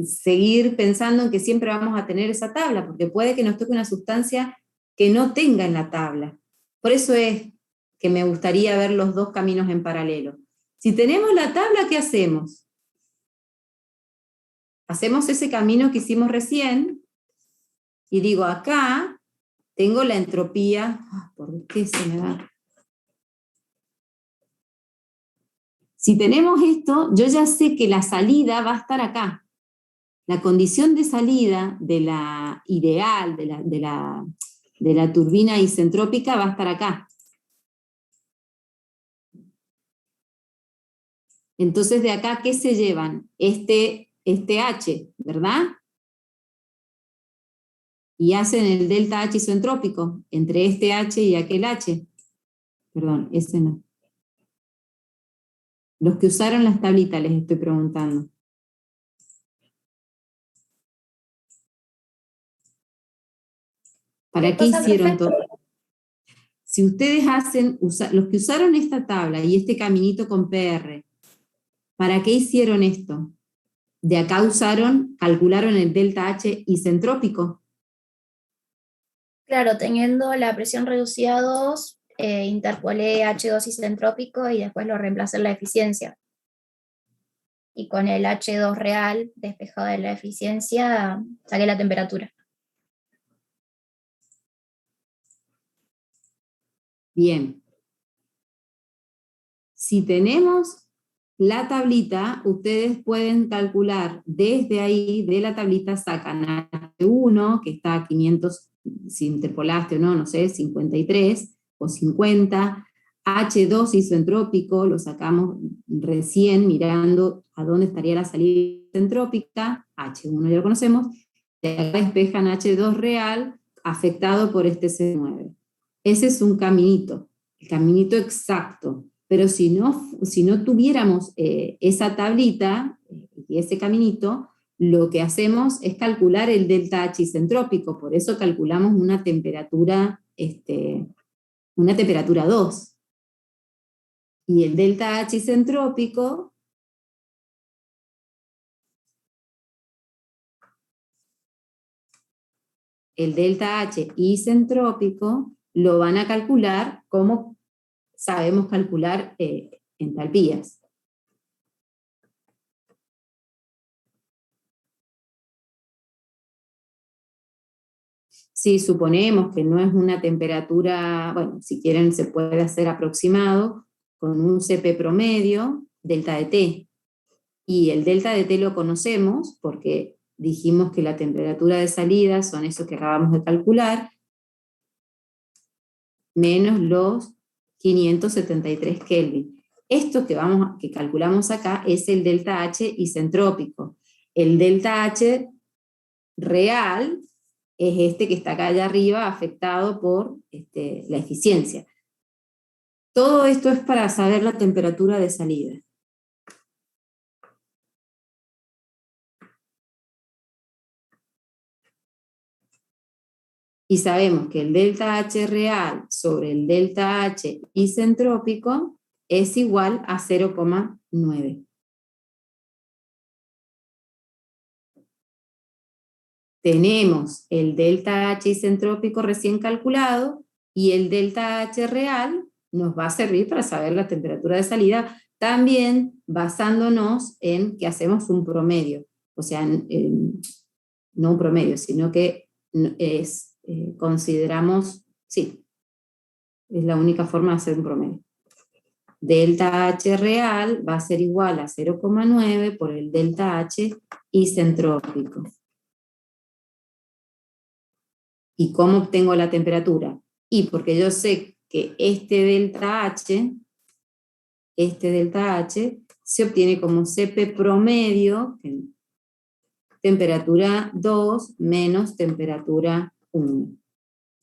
seguir pensando en que siempre vamos a tener esa tabla, porque puede que nos toque una sustancia que no tenga en la tabla. Por eso es que me gustaría ver los dos caminos en paralelo. Si tenemos la tabla, ¿qué hacemos? Hacemos ese camino que hicimos recién y digo, acá tengo la entropía. ¿Por qué se me va? Si tenemos esto, yo ya sé que la salida va a estar acá. La condición de salida de la ideal, de la turbina isentrópica va a estar acá. Entonces, de acá, ¿qué se llevan? Este H, ¿verdad? Y hacen el delta H isentrópico entre este H y aquel H. Perdón, ese no. Los que usaron las tablitas les estoy preguntando. ¿Para qué hicieron todo? Si ustedes hacen, los que usaron esta tabla y este caminito con PR, ¿para qué hicieron esto? De acá calcularon el delta H isentrópico. Claro, teniendo la presión reducida a 2, interpolé H2 isentrópico y después lo reemplacé en la eficiencia. Y con el H2 real despejado de la eficiencia, saqué la temperatura. Bien. Si tenemos la tablita, ustedes pueden calcular desde ahí, de la tablita sacan H1, que está a 500, si interpolaste o no sé, 53 o 50, H2 isentrópico, lo sacamos recién mirando a dónde estaría la salida isentrópica, H1 ya lo conocemos, de acá despejan H2 real, afectado por este C9. Ese es un caminito, el caminito exacto. Pero si no tuviéramos esa tablita y ese caminito, lo que hacemos es calcular el delta H isentrópico, por eso calculamos una temperatura una temperatura 2. Y el delta H isentrópico lo van a calcular como sabemos calcular entalpías. Si suponemos que no es una temperatura, bueno, si quieren se puede hacer aproximado con un CP promedio, delta de T. Y el delta de T lo conocemos porque dijimos que la temperatura de salida son esos que acabamos de calcular, menos los 573 Kelvin. Esto que calculamos acá es el delta H isentrópico. El delta H real es este que está acá allá arriba, afectado por la eficiencia. Todo esto es para saber la temperatura de salida. Y sabemos que el delta H real sobre el delta H isentrópico es igual a 0,9. Tenemos el delta H isentrópico recién calculado y el delta H real nos va a servir para saber la temperatura de salida, también basándonos en que hacemos un promedio, o sea, no un promedio, sino que consideramos, sí, es la única forma de hacer un promedio. Delta H real va a ser igual a 0,9 por el delta H isentrópico. ¿Y cómo obtengo la temperatura? Y porque yo sé que este delta H se obtiene como CP promedio, temperatura 2 menos temperatura 1.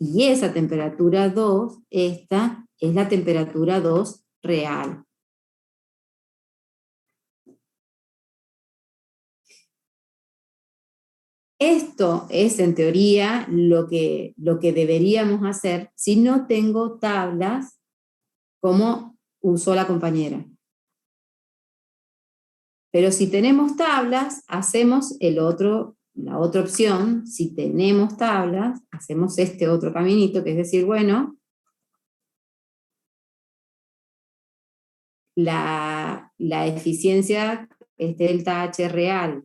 Y esa temperatura 2, esta es la temperatura 2 real. Esto es, en teoría, lo que deberíamos hacer si no tengo tablas como usó la compañera. Pero si tenemos tablas, hacemos la otra opción. Si tenemos tablas, hacemos este otro caminito, que es decir, bueno, la eficiencia, delta H real,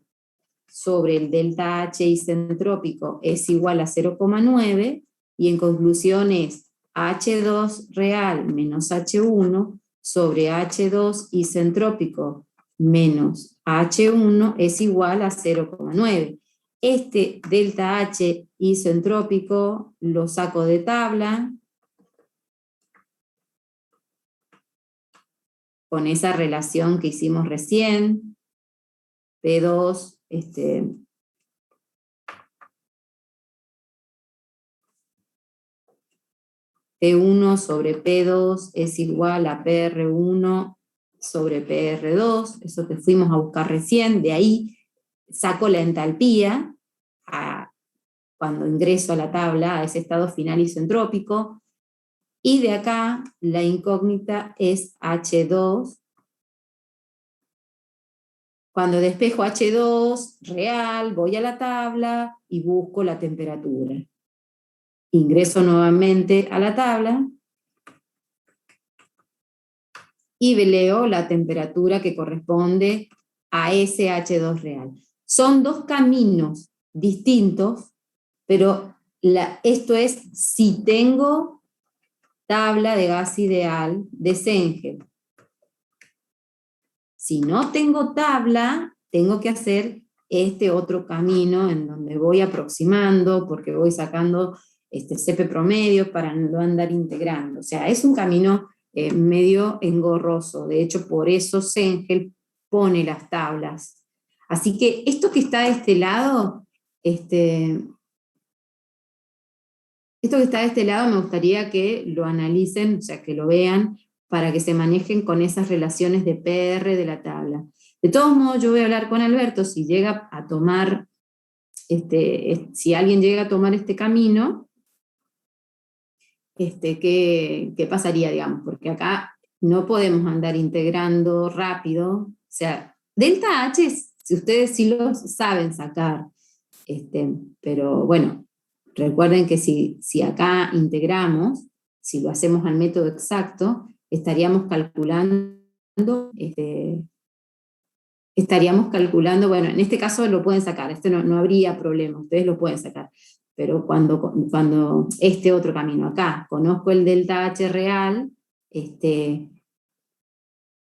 sobre el delta H isentrópico es igual a 0,9 y en conclusión es H2 real menos H1 sobre H2 isentrópico menos H1 es igual a 0,9. Este delta H isentrópico lo saco de tabla con esa relación que hicimos recién, P2 P1 sobre P2 es igual a PR1 sobre PR2, eso que fuimos a buscar recién, de ahí saco la entalpía cuando ingreso a la tabla, a ese estado final isentrópico, y de acá la incógnita es H2. Cuando despejo H2 real, voy a la tabla y busco la temperatura. Ingreso nuevamente a la tabla y leo la temperatura que corresponde a ese H2 real. Son dos caminos distintos, pero esto es si tengo tabla de gas ideal de Cengel. Si no tengo tabla, tengo que hacer este otro camino en donde voy aproximando, porque voy sacando CP promedio para no andar integrando. O sea, es un camino medio engorroso. De hecho, por eso Cengel pone las tablas. Así que esto que está de este lado, me gustaría que lo analicen, o sea, que lo vean, para que se manejen con esas relaciones de PR de la tabla. De todos modos, yo voy a hablar con Alberto, si llega a tomar, si alguien llega a tomar este camino, ¿qué pasaría, digamos? Porque acá no podemos andar integrando rápido. O sea, delta H, si ustedes sí lo saben sacar, pero bueno, recuerden que si acá integramos, si lo hacemos al método exacto, estaríamos calculando, bueno, en este caso lo pueden sacar, no habría problema, ustedes lo pueden sacar, pero cuando este otro camino acá, conozco el delta H real,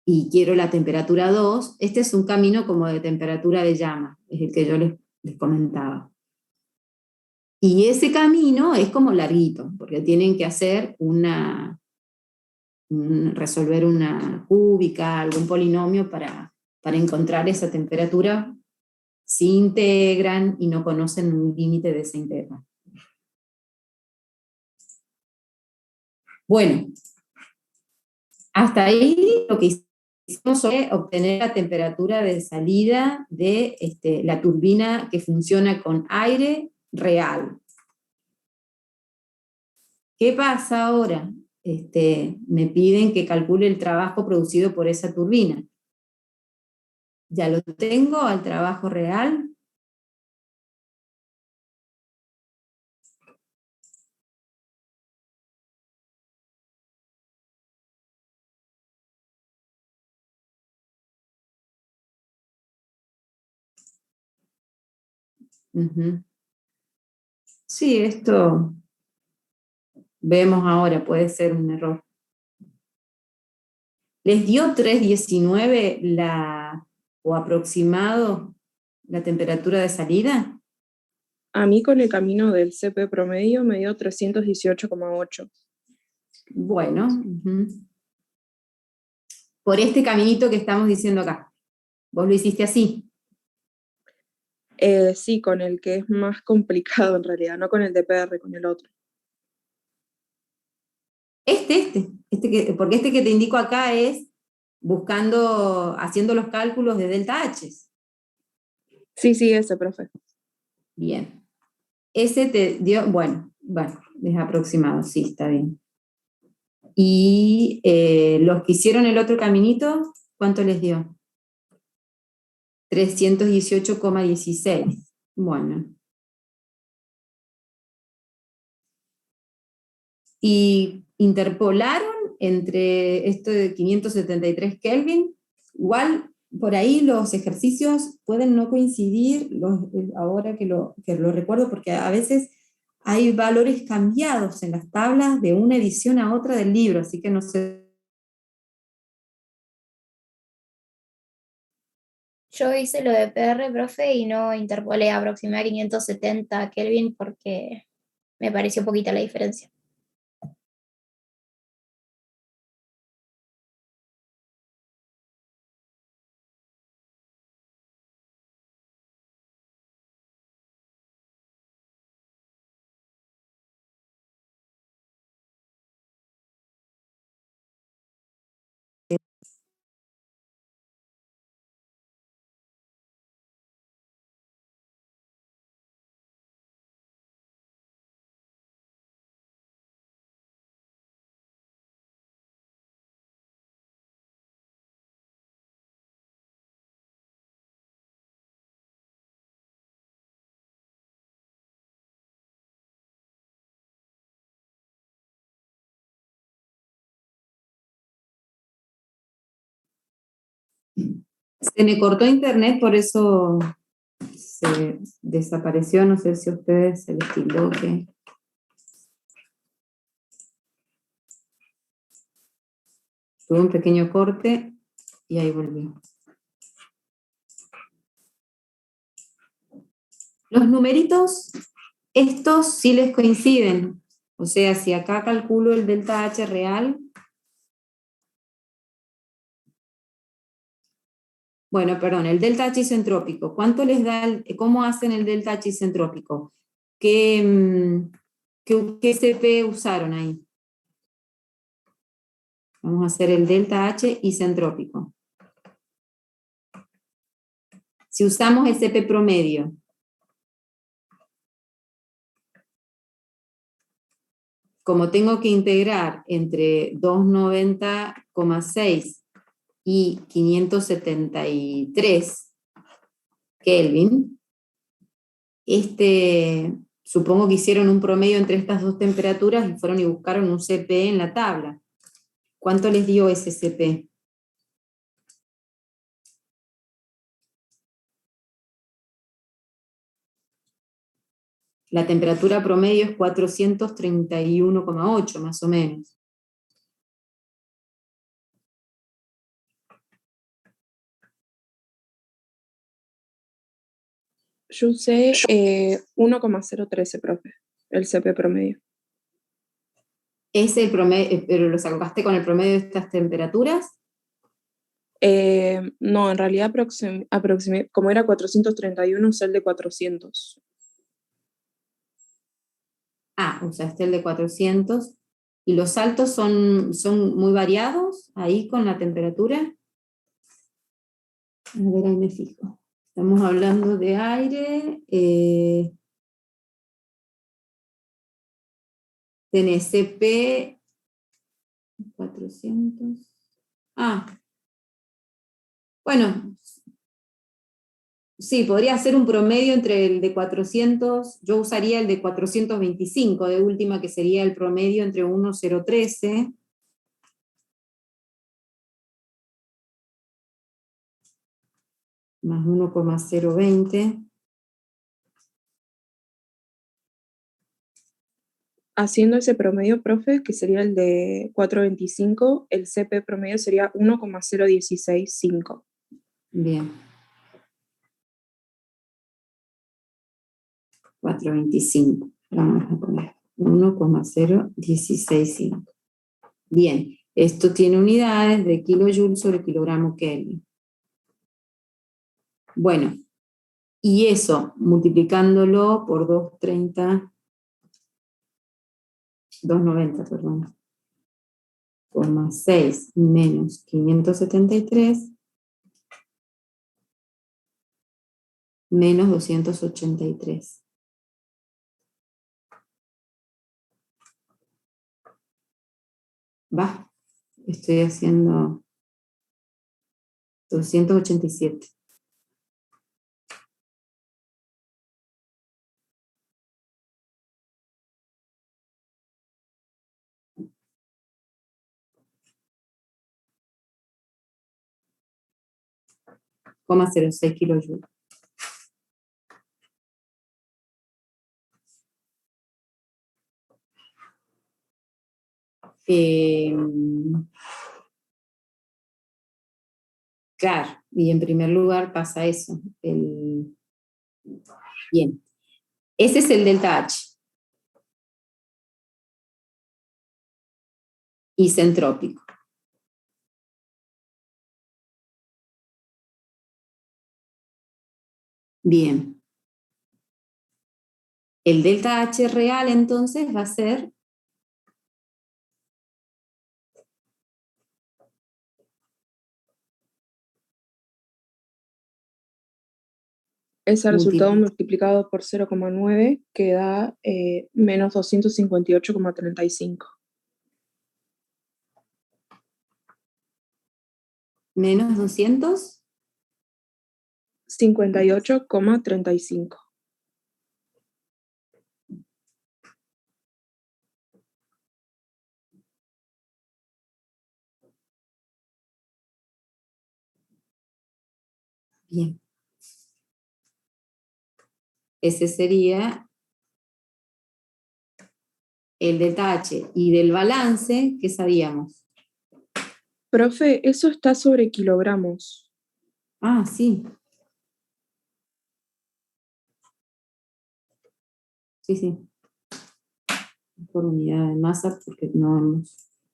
y quiero la temperatura 2, este es un camino como de temperatura de llama, es el que yo les comentaba. Y ese camino es como larguito, porque tienen que hacer resolver una cúbica, algún polinomio para encontrar esa temperatura, si integran y no conocen un límite de esa integral. Bueno, hasta ahí lo que hicimos fue obtener la temperatura de salida de la turbina que funciona con aire real. ¿Qué pasa ahora? Me piden que calcule el trabajo producido por esa turbina. Ya lo tengo al trabajo real. Uh-huh. Sí, esto vemos ahora, puede ser un error. ¿Les dio 319 o aproximado la temperatura de salida? A mí con el camino del CP promedio me dio 318,8. Bueno, por este caminito que estamos diciendo acá. ¿Vos lo hiciste así? Sí, con el que es más complicado en realidad, no con el de PR, con el otro. Porque este que te indico acá es haciendo los cálculos de delta H. Sí, ese, profe. Bien. Ese te dio, bueno, es aproximado, sí, está bien. Y los que hicieron el otro caminito, ¿cuánto les dio? 318,16. Bueno. Y interpolaron entre esto de 573 Kelvin, igual por ahí los ejercicios pueden no coincidir, ahora que lo recuerdo, porque a veces hay valores cambiados en las tablas de una edición a otra del libro, así que no sé. Yo hice lo de PR, profe, y no interpolé aproximar 570 Kelvin porque me pareció poquita la diferencia. Se me cortó internet, por eso se desapareció, no sé si a ustedes se les tildó que... Tuve un pequeño corte y ahí volvió. Los numeritos, estos sí les coinciden. O sea, si acá calculo el delta H real, bueno, perdón, el delta H isentrópico, ¿cuánto les da, cómo hacen el delta H isentrópico? ¿Qué CP usaron ahí? Vamos a hacer el delta H isentrópico. Si usamos el CP promedio, como tengo que integrar entre 290,6 y 573 Kelvin, supongo que hicieron un promedio entre estas dos temperaturas y fueron y buscaron un CP en la tabla. ¿Cuánto les dio ese CP? La temperatura promedio es 431,8 más o menos. Yo usé 1,013, profe, el CP promedio. ¿Es el promedio, pero lo sacaste con el promedio de estas temperaturas? No, en realidad aproximé, como era 431, usé el de 400. Ah, usaste el de 400. ¿Y los saltos son muy variados ahí con la temperatura? A ver, ahí me fijo. Estamos hablando de aire. Tenés CP 400. Ah, bueno, sí, podría ser un promedio entre el de 400, yo usaría el de 425 de última, que sería el promedio entre 1,013 más 1,020. Haciendo ese promedio, profe, que sería el de 425, el CP promedio sería 1,0165. Bien. 425. Vamos a poner 1,0165. Bien, esto tiene unidades de kilojoule sobre kilogramo Kelvin. Bueno, y eso, multiplicándolo por 290, perdón, 6 menos 573 menos 283. Va, estoy haciendo 287. ,06 kilojoules. Claro, y en primer lugar pasa eso. Bien, ese es el delta H. Isentrópico. Bien. El delta H real entonces va a ser Ese resultado multiplicado por 0,9 que da menos 258,35. menos 200. 58,35. Bien. Ese sería el delta H. Y del balance, ¿qué sabíamos? Profe, eso está sobre kilogramos. Ah, sí. Sí, sí. Por unidad de masa, porque no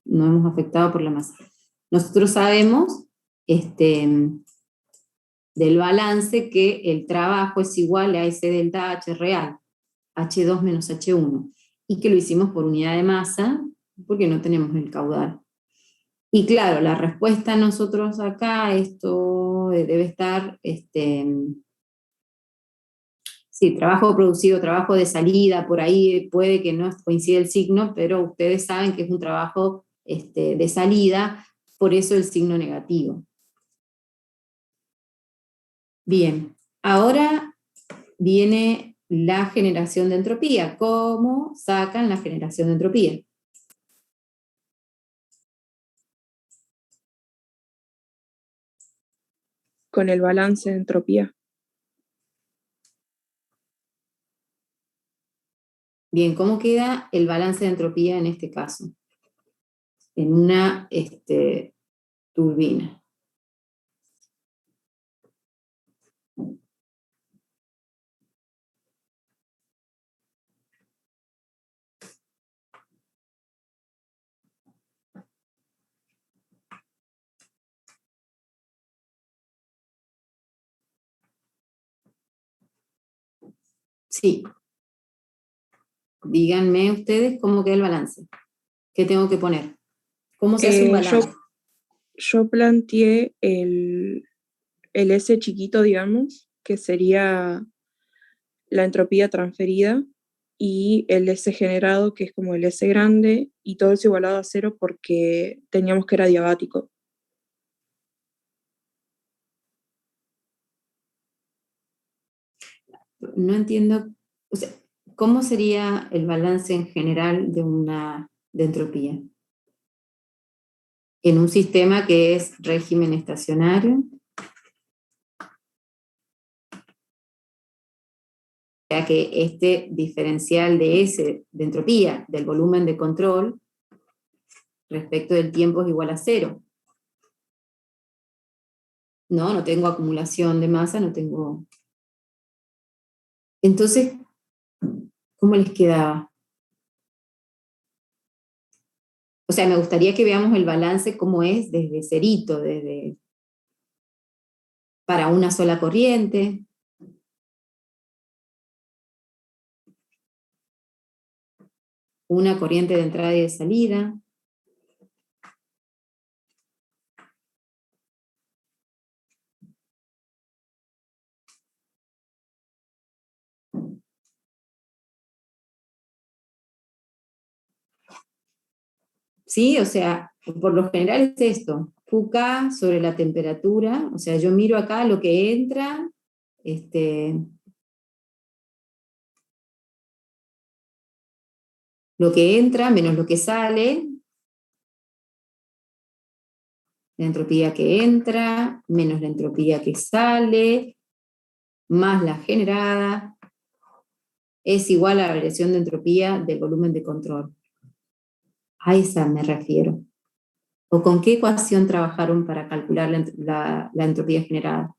hemos afectado por la masa. Nosotros sabemos del balance que el trabajo es igual a ese delta H real, H2 menos H1, y que lo hicimos por unidad de masa, porque no tenemos el caudal. Y claro, la respuesta nosotros acá, esto debe estar Sí, trabajo producido, trabajo de salida, por ahí puede que no coincida el signo, pero ustedes saben que es un trabajo de salida, por eso el signo negativo. Bien, ahora viene la generación de entropía. ¿Cómo sacan la generación de entropía? Con el balance de entropía. Bien, ¿cómo queda el balance de entropía en este caso? En una turbina. Sí. Díganme ustedes cómo queda el balance. ¿Qué tengo que poner? ¿Cómo se hace un balance? Yo planteé el S chiquito, digamos, que sería la entropía transferida, y el S generado, que es como el S grande, y todo es igualado a cero porque teníamos que era diabático. No entiendo, o sea, ¿cómo sería el balance en general de entropía? En un sistema que es régimen estacionario, o sea que este diferencial de S de entropía del volumen de control respecto del tiempo es igual a cero. No tengo acumulación de masa, no tengo... Entonces, ¿cómo les quedaba? O sea, me gustaría que veamos el balance cómo es desde cerito, para una sola corriente. Una corriente de entrada y de salida. ¿Sí? O sea, por lo general es esto, QK sobre la temperatura, o sea, yo miro acá lo que entra, lo que entra menos lo que sale, la entropía que entra, menos la entropía que sale, más la generada, es igual a la variación de entropía del volumen de control. A esa me refiero. ¿O con qué ecuación trabajaron para calcular la entropía generada?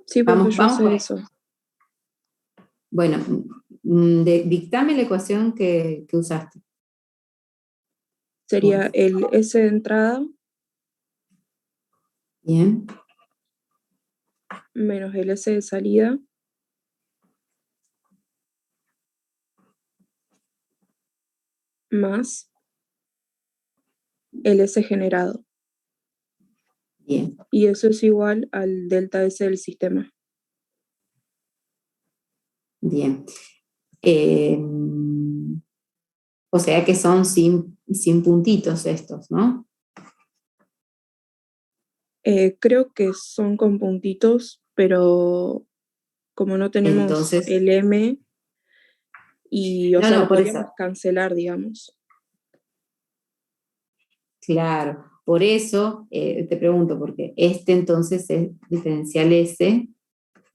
Sí, profe, yo sé eso. Bueno, dictame la ecuación que usaste. Sería el S de entrada. Bien. Menos el S de salida. Más el S generado. Bien. Y eso es igual al delta S del sistema. Bien. O sea que son sin puntitos estos, ¿no? Creo que son con puntitos, pero como no tenemos Entonces, el M, y o sea, lo por podríamos eso. cancelar, digamos. Claro, por eso te pregunto, porque entonces es diferencial S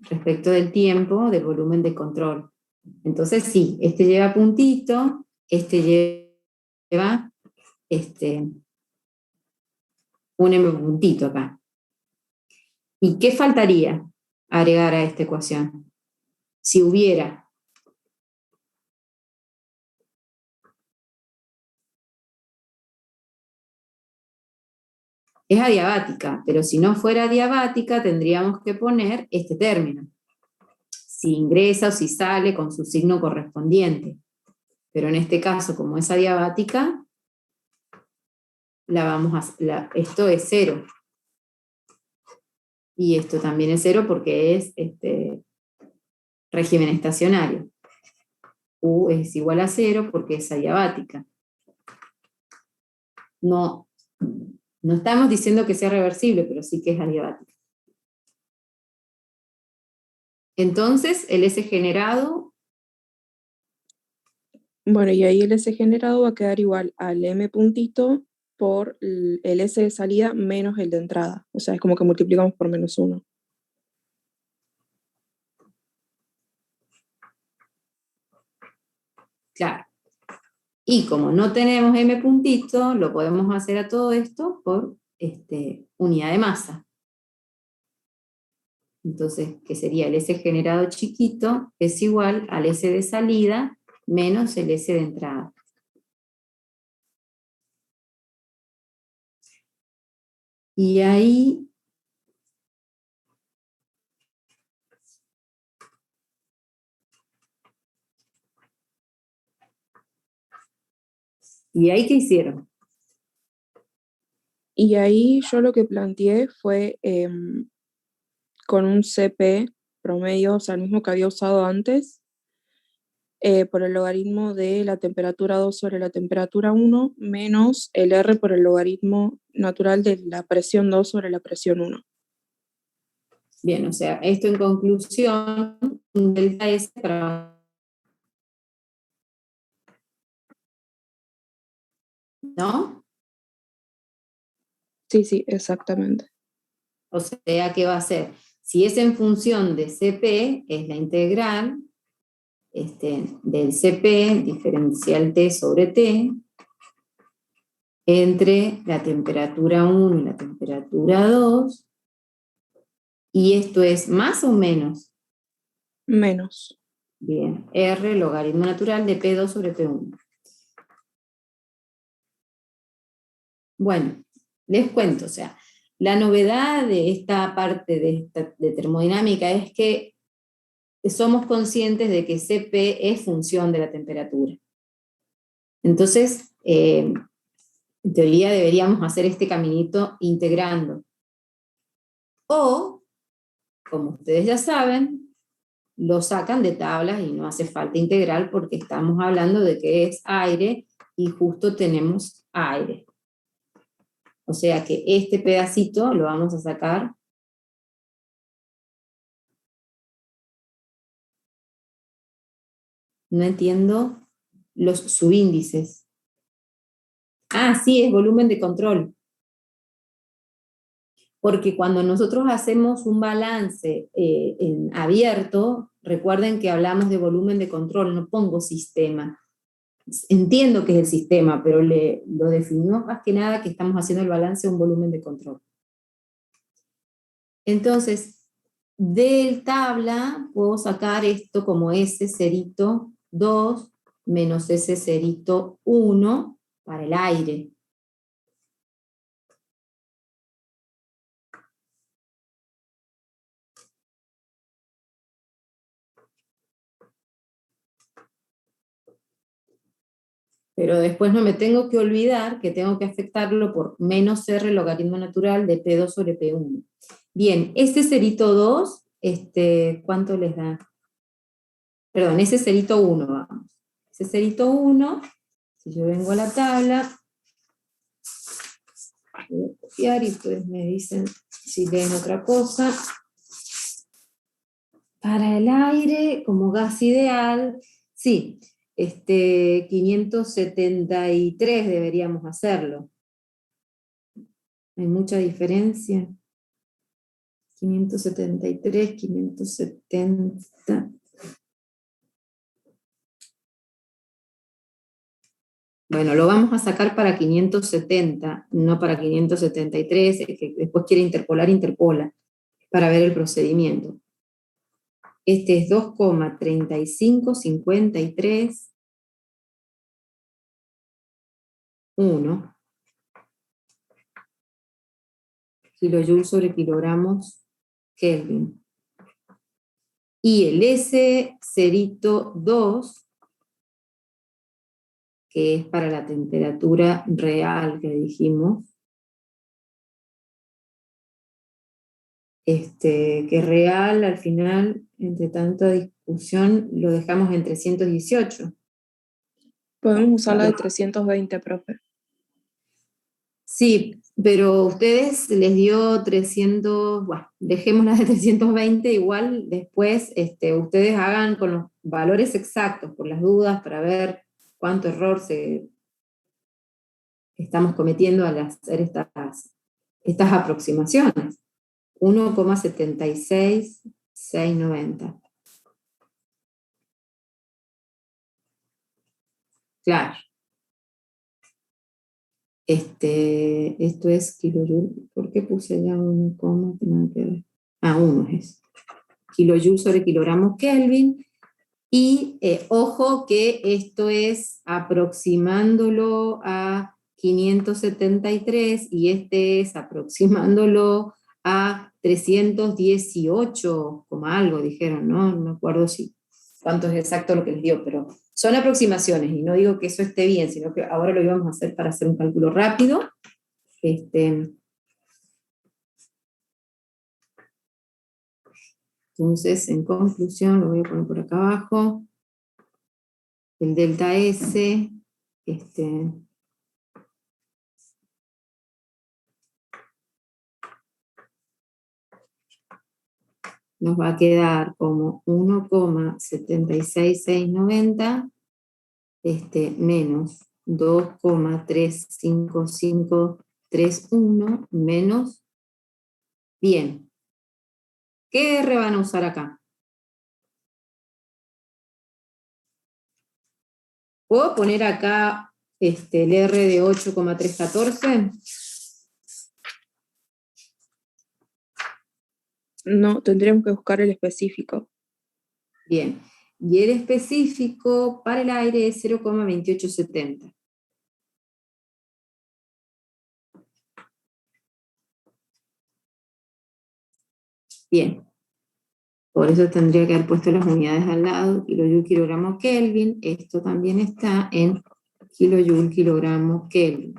respecto del tiempo, del volumen de control. Entonces sí, este lleva puntito, este lleva un M puntito acá. ¿Y qué faltaría agregar a esta ecuación? Si hubiera. Es adiabática, pero si no fuera adiabática tendríamos que poner este término. Si ingresa o si sale con su signo correspondiente. Pero en este caso, como es adiabática, esto es cero. Y esto también es 0 porque es régimen estacionario. U es igual a 0 porque es adiabática. No, no estamos diciendo que sea reversible, pero sí que es adiabática. Entonces, el S generado, Bueno, y ahí el S generado va a quedar igual al M puntito por el S de salida menos el de entrada. O sea, es como que multiplicamos por -1. claro. Y como no tenemos M puntito, lo podemos hacer a todo esto por unidad de masa. Entonces, que sería el S generado chiquito es igual al S de salida menos el S de entrada. Y ahí ¿qué hicieron? Y ahí yo lo que planteé fue con un CP promedio, o sea, el mismo que había usado antes, por el logaritmo de la temperatura 2 sobre la temperatura 1, menos el R por el logaritmo natural de la presión 2 sobre la presión 1. Bien, o sea, esto en conclusión, un delta S para... ¿No? Sí, sí, exactamente. O sea, ¿qué va a ser? Si es en función de CP, es la integral del CP, diferencial T sobre T, entre la temperatura 1 y la temperatura 2, y esto es más o menos, Menos. bien, R logaritmo natural de P2 sobre P1. Bueno, les cuento, o sea, la novedad de esta parte de termodinámica es que somos conscientes de que CP es función de la temperatura. Entonces, en teoría deberíamos hacer este caminito integrando. O, como ustedes ya saben, lo sacan de tablas y no hace falta integral porque estamos hablando de que es aire y justo tenemos aire. O sea que este pedacito lo vamos a sacar. No entiendo los subíndices. Ah, sí, es volumen de control. Porque cuando nosotros hacemos un balance en abierto, recuerden que hablamos de volumen de control, no pongo sistema. Entiendo que es el sistema, pero lo definimos más que nada que estamos haciendo el balance de un volumen de control. Entonces, del tabla puedo sacar esto como S cerito 2 menos S cerito 1 para el aire. Pero después no me tengo que olvidar que tengo que afectarlo por menos R logaritmo natural de P2 sobre P1. Bien, este cerito 2, ¿cuánto les da? Perdón, ese cerito 1, vamos. Ese cerito 1, si yo vengo a la tabla, voy a copiar y ustedes me dicen si leen otra cosa. Para el aire, como gas ideal, sí, 573 deberíamos hacerlo. Hay mucha diferencia. 573, 570. Bueno, lo vamos a sacar para 570, no para 573, el que después quiere interpolar, interpola, para ver el procedimiento. Este es 2,3553, 1 kilojoules sobre kilogramos Kelvin. Y el S cerito 2, que es para la temperatura real que dijimos, que real al final, entre tanta discusión, lo dejamos en 318. Podemos usar la de 320, profe. Sí, pero ustedes les dio 300, bueno, dejémosla de 320, igual después ustedes hagan con los valores exactos, por las dudas, para ver cuánto error estamos cometiendo al hacer estas aproximaciones. 1,76690. Claro. Esto es kilojoule. ¿Por qué puse ya 1, que nada que ver? 1 es. Kilojoule sobre kilogramos Kelvin. Y ojo que esto es aproximándolo a 573 y este es aproximándolo a 318, como algo dijeron, ¿no? No me acuerdo cuánto es exacto lo que les dio, pero son aproximaciones y no digo que eso esté bien, sino que ahora lo íbamos a hacer para hacer un cálculo rápido. Entonces, en conclusión, lo voy a poner por acá abajo. El delta S, nos va a quedar como 1,76690 menos 2,35531 menos, bien, ¿qué R van a usar acá? ¿Puedo poner acá el R de 8,314? No, tendríamos que buscar el específico. Bien, y el específico para el aire es 0,2870. Bien, por eso tendría que haber puesto las unidades al lado, kilojoule, kilogramo, Kelvin. Esto también está en kilojoule, kilogramo, Kelvin.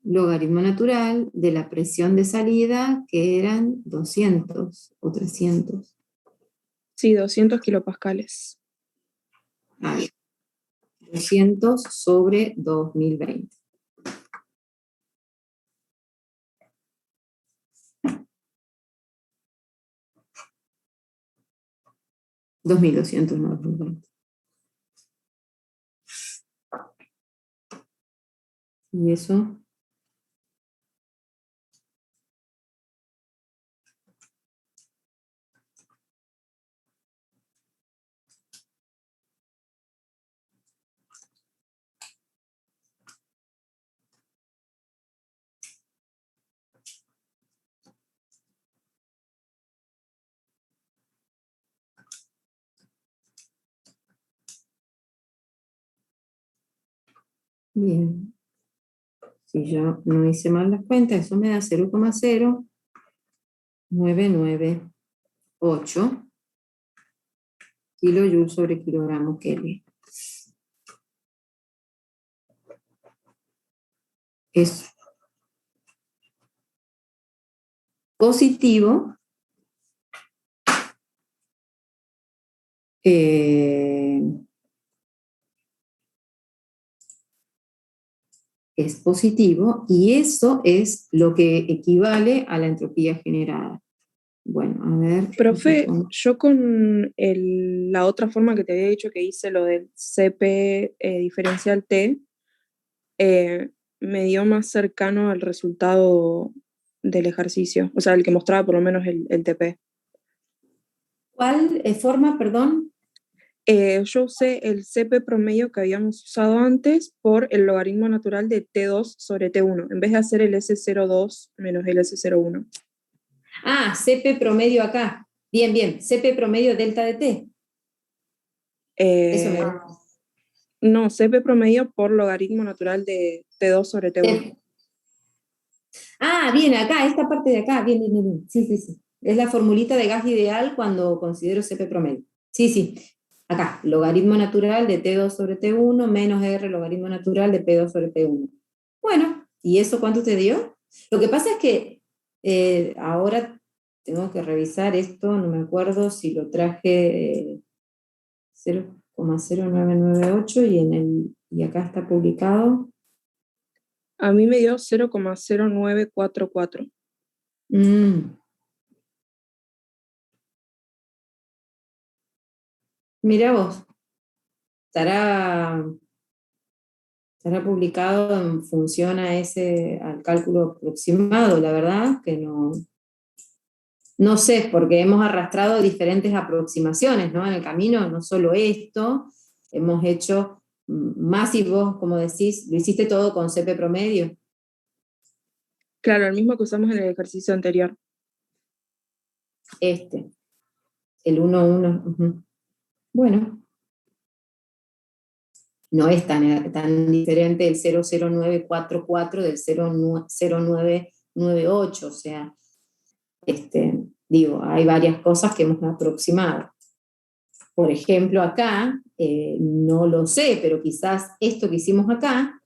Logaritmo natural de la presión de salida, que eran 200 o 300. Sí, 200 kilopascales. 200 sobre 2020. $2.200, no 2020. Y eso. Bien. Si yo no hice mal las cuentas, eso me da 0,0998 kilojoule sobre kilogramo Kelvin. Es positivo. Es positivo y eso es lo que equivale a la entropía generada. Bueno, a ver. Profe, yo con la otra forma que te había dicho que hice, lo del CP diferencial T, me dio más cercano al resultado del ejercicio, o sea, el que mostraba por lo menos el TP. ¿Cuál forma, perdón? Yo usé el CP promedio que habíamos usado antes por el logaritmo natural de T2 sobre T1, en vez de hacer el S02 menos el S01. CP promedio acá. Bien, bien. CP promedio delta de T. Eso me da. No, CP promedio por logaritmo natural de T2 sobre T1. Bien, acá, esta parte de acá. Bien, bien, bien. Sí, sí, sí. Es la formulita de gas ideal cuando considero CP promedio. Sí, sí. Acá, logaritmo natural de T2 sobre T1 menos R logaritmo natural de P2 sobre P1. Bueno, ¿y eso cuánto te dio? Lo que pasa es que Ahora tengo que revisar esto, no me acuerdo si lo traje 0,0998 y acá está publicado. A mí me dio 0,0944. Mira vos, estará publicado en función al cálculo aproximado, la verdad que no sé, porque hemos arrastrado diferentes aproximaciones, ¿no? En el camino, no solo esto, hemos hecho más, y vos, como decís, lo hiciste todo con CP promedio. Claro, el mismo que usamos en el ejercicio anterior. El 1,1. Bueno, no es tan diferente el 00944 del 00998, o sea, digo, hay varias cosas que hemos aproximado. Por ejemplo, acá, no lo sé, pero quizás esto que hicimos acá,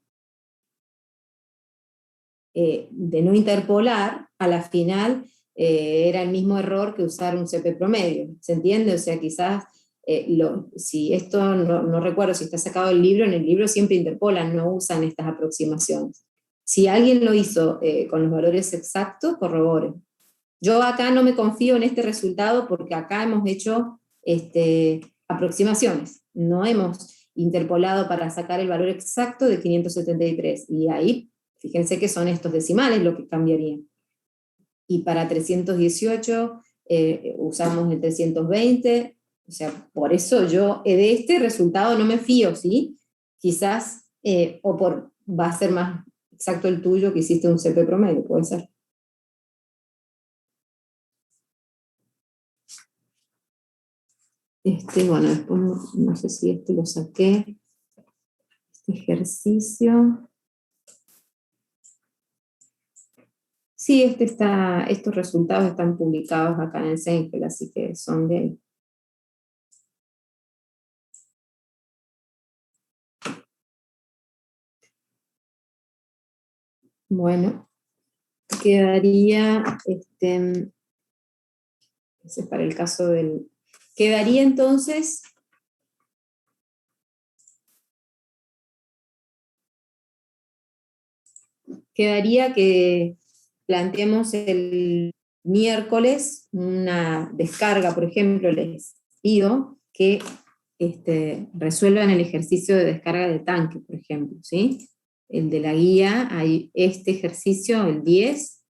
de no interpolar, a la final era el mismo error que usar un CP promedio, ¿se entiende? O sea, quizás, si esto, no recuerdo si está sacado del libro, en el libro siempre interpolan, no usan estas aproximaciones. Si alguien lo hizo con los valores exactos, corrobore. Yo acá no me confío en este resultado porque acá hemos hecho aproximaciones, no hemos interpolado para sacar el valor exacto de 573, y ahí fíjense que son estos decimales lo que cambiaría. Y para 318 usamos el 320, o sea, por eso yo de este resultado no me fío, ¿sí? Quizás, va a ser más exacto el tuyo que hiciste un CP promedio, puede ser. Bueno, después no sé si lo saqué, este ejercicio. Sí, estos resultados están publicados acá en el CENGEL, así que son de él. Bueno, quedaría, ese es para el caso quedaría entonces que planteemos el miércoles una descarga, por ejemplo, les pido que resuelvan el ejercicio de descarga de tanque, por ejemplo, ¿sí? El de la guía, hay este ejercicio, el 10,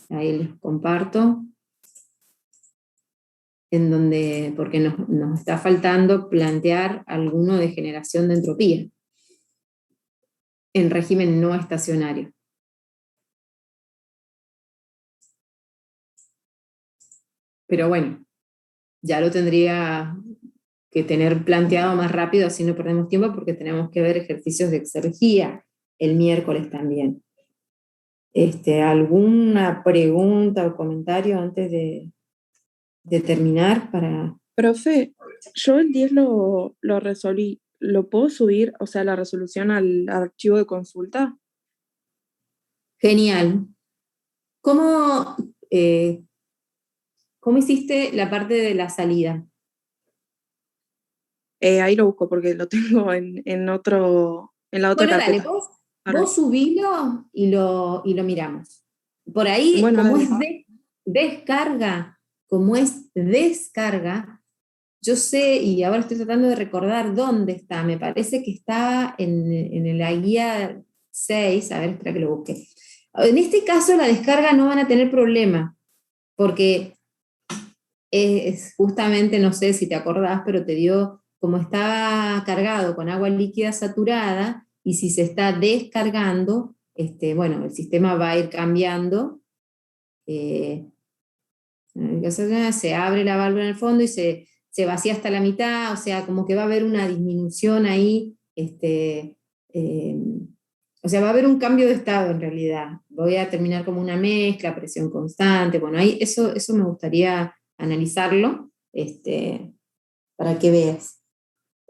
ahí les comparto, en donde, porque nos está faltando plantear alguno de generación de entropía en régimen no estacionario. Pero bueno, ya lo tendría que tener planteado más rápido, así no perdemos tiempo, porque tenemos que ver ejercicios de exergía el miércoles también. ¿Alguna pregunta o comentario antes de terminar? Profe, yo el 10 lo resolví. ¿Lo puedo subir, o sea, la resolución al archivo de consulta? Genial. ¿Cómo hiciste la parte de la salida? Ahí lo busco porque lo tengo en la otra Bueno, dale, carpeta. vos subilo y lo miramos. Por ahí, Bueno, como dale. es descarga, yo sé, y ahora estoy tratando de recordar dónde está, me parece que está en la guía 6, a ver, espera que lo busque. En este caso la descarga no van a tener problema, porque es justamente, no sé si te acordás, pero te dio, como está cargado con agua líquida saturada, y si se está descargando, bueno, el sistema va a ir cambiando, se abre la válvula en el fondo y se vacía hasta la mitad, o sea, como que va a haber una disminución ahí, o sea, va a haber un cambio de estado en realidad. Voy a terminar como una mezcla, presión constante, bueno, ahí eso me gustaría analizarlo, para que veas.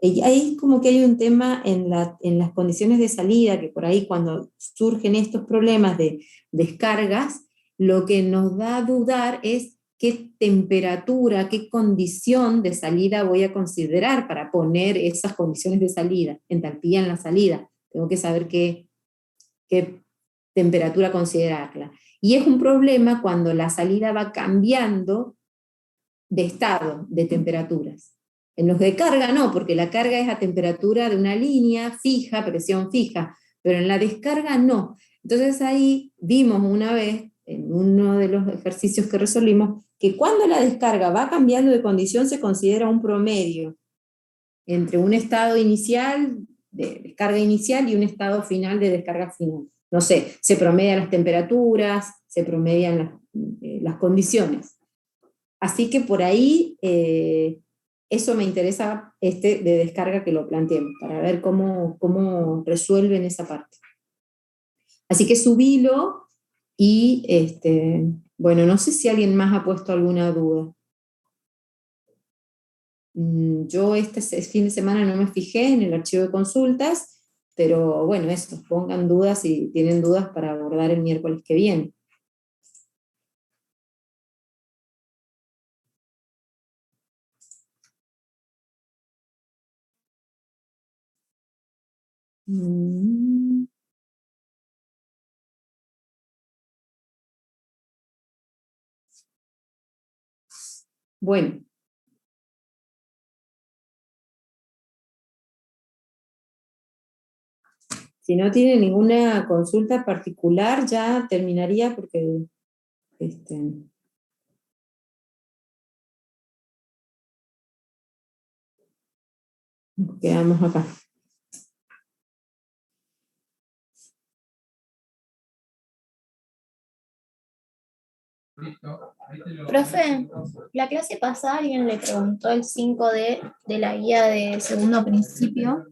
Y ahí como que hay un tema en las condiciones de salida, que por ahí cuando surgen estos problemas de descargas, lo que nos da a dudar es qué temperatura, qué condición de salida voy a considerar para poner esas condiciones de salida, entalpía en la salida. Tengo que saber qué temperatura considerarla. Y es un problema cuando la salida va cambiando de estado, de temperaturas. En los de carga no, porque la carga es a temperatura de una línea fija, presión fija, pero en la descarga no. Entonces ahí vimos una vez, en uno de los ejercicios que resolvimos, que cuando la descarga va cambiando de condición se considera un promedio entre un estado inicial, de descarga inicial, y un estado final de descarga final. No sé, se promedian las temperaturas, se promedian las condiciones. Así que por ahí, eso me interesa de descarga que lo planteemos, para ver cómo resuelven esa parte. Así que subilo y, bueno, no sé si alguien más ha puesto alguna duda. Yo este fin de semana no me fijé en el archivo de consultas, pero bueno, eso, pongan dudas si tienen dudas para abordar el miércoles que viene. Bueno. Si no tiene ninguna consulta particular, ya terminaría porque nos quedamos acá. Profe, la clase pasada alguien le preguntó el 5D de la guía de segundo principio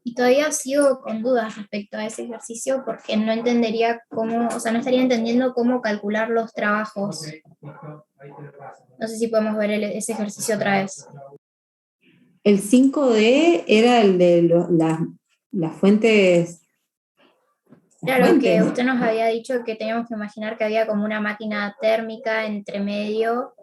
y todavía sigo con dudas respecto a ese ejercicio porque no entendería cómo, o sea, no estaría entendiendo cómo calcular los trabajos. No sé si podemos ver ese ejercicio otra vez. El 5D era el de las fuentes. Claro, que usted nos había dicho que teníamos que imaginar que había como una máquina térmica entre medio.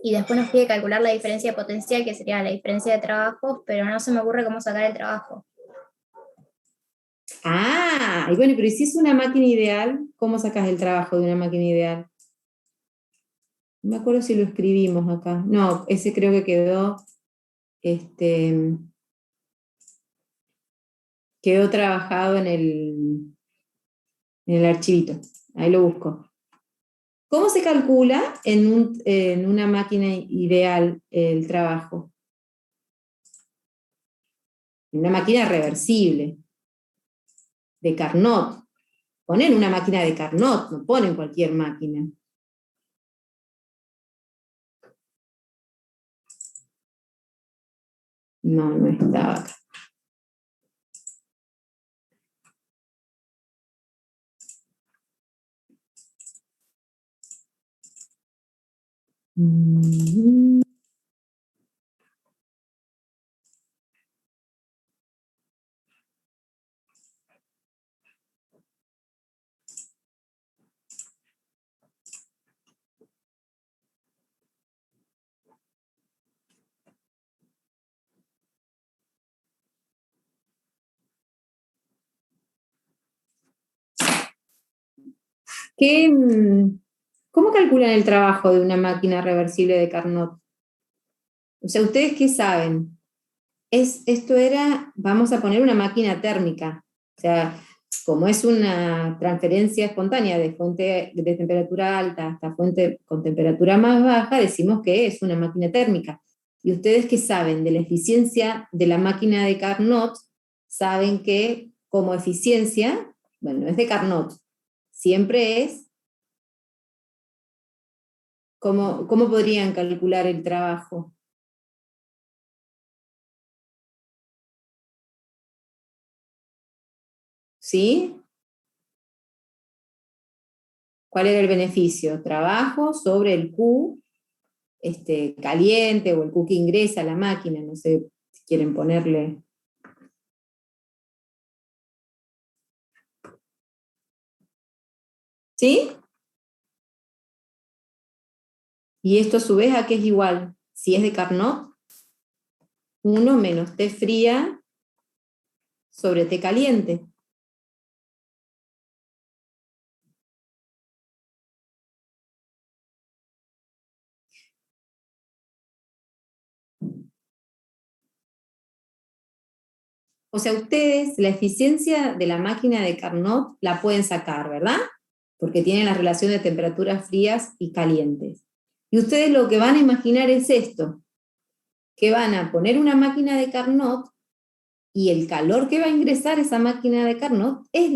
Y después nos pide calcular la diferencia potencial, que sería la diferencia de trabajos, pero no se me ocurre cómo sacar el trabajo. Ah, y bueno, pero si es una máquina ideal, ¿cómo sacas el trabajo de una máquina ideal? No me acuerdo si lo escribimos acá. No, ese creo que quedó trabajado en el archivito. Ahí lo busco. ¿Cómo se calcula en una máquina ideal el trabajo? En una máquina reversible, de Carnot. Ponen una máquina de Carnot, no ponen cualquier máquina. No estaba acá. ¿Cómo calculan el trabajo de una máquina reversible de Carnot? O sea, ¿ustedes qué saben? Esto era, vamos a poner una máquina térmica. O sea, como es una transferencia espontánea de fuente de temperatura alta hasta fuente con temperatura más baja, decimos que es una máquina térmica. Y ustedes que saben de la eficiencia de la máquina de Carnot, saben que como eficiencia, bueno, es de Carnot, siempre es, ¿cómo podrían calcular el trabajo? ¿Sí? ¿Cuál era el beneficio? Trabajo sobre el Q caliente o el Q que ingresa a la máquina, no sé si quieren ponerle. ¿Sí? Y esto a su vez, ¿a qué es igual? Si es de Carnot, 1 menos T fría sobre T caliente. O sea, ustedes la eficiencia de la máquina de Carnot la pueden sacar, ¿verdad? Porque tienen la relación de temperaturas frías y calientes. Y ustedes lo que van a imaginar es esto, que van a poner una máquina de Carnot y el calor que va a ingresar esa máquina de Carnot es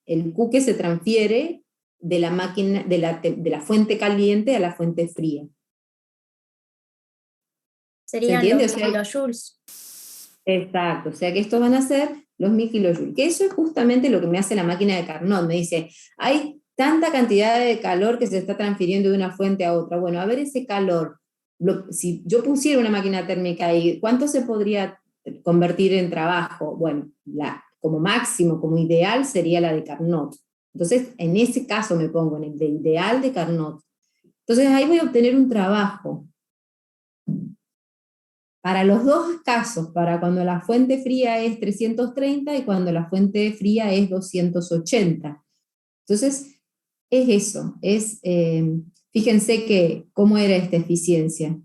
el Q que se transfiere de la máquina, de la fuente caliente a la fuente fría. Serían los kilojoules. Exacto, o sea que estos van a ser los 1000 kilojoules, que eso es justamente lo que me hace la máquina de Carnot, me dice, hay tanta cantidad de calor que se está transfiriendo de una fuente a otra, bueno, a ver ese calor, si yo pusiera una máquina térmica ahí, ¿cuánto se podría convertir en trabajo? Bueno, como máximo, como ideal sería la de Carnot, entonces en ese caso me pongo en el de ideal de Carnot, entonces ahí voy a obtener un trabajo. Para los dos casos, para cuando la fuente fría es 330 y cuando la fuente fría es 280. Entonces, es eso, fíjense que cómo era esta eficiencia.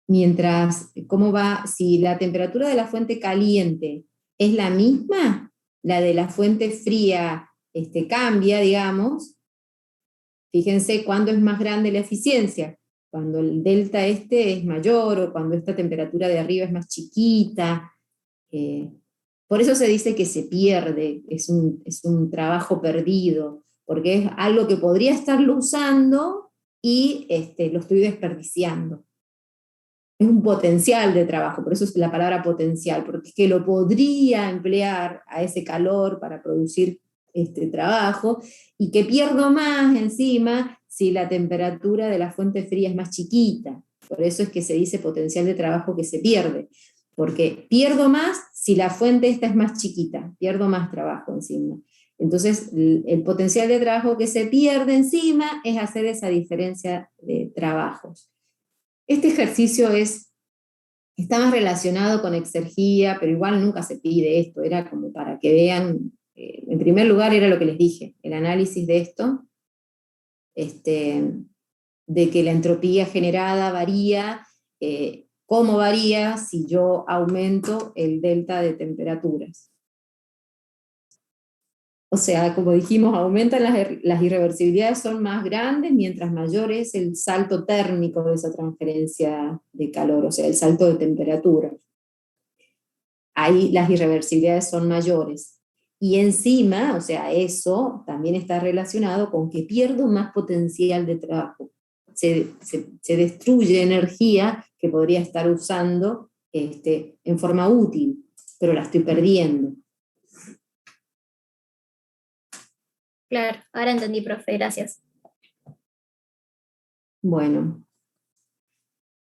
Mientras, cómo va, si la temperatura de la fuente caliente es la misma, la de la fuente fría cambia, digamos, fíjense cuándo es más grande la eficiencia. Cuando el delta es mayor o cuando esta temperatura de arriba es más chiquita. Por eso se dice que se pierde, es un trabajo perdido, porque es algo que podría estarlo usando y lo estoy desperdiciando. Es un potencial de trabajo, por eso es la palabra potencial, porque es que lo podría emplear a ese calor para producir trabajo, y que pierdo más encima si la temperatura de la fuente fría es más chiquita. Por eso es que se dice potencial de trabajo que se pierde, porque pierdo más si la fuente esta es más chiquita, pierdo más trabajo encima. Entonces, el potencial de trabajo que se pierde encima es hacer esa diferencia de trabajos. Este ejercicio está más relacionado con exergía, pero igual nunca se pide esto, era como para que vean, en primer lugar era lo que les dije, el análisis de esto, de que la entropía generada varía, cómo varía si yo aumento el delta de temperaturas. O sea, como dijimos, aumentan las irreversibilidades, son más grandes mientras mayor es el salto térmico de esa transferencia de calor, o sea, el salto de temperatura. Ahí las irreversibilidades son mayores. Y encima, o sea, eso también está relacionado con que pierdo más potencial de trabajo. Se destruye energía que podría estar usando en forma útil, pero la estoy perdiendo. Claro, ahora entendí, profe, gracias. Bueno,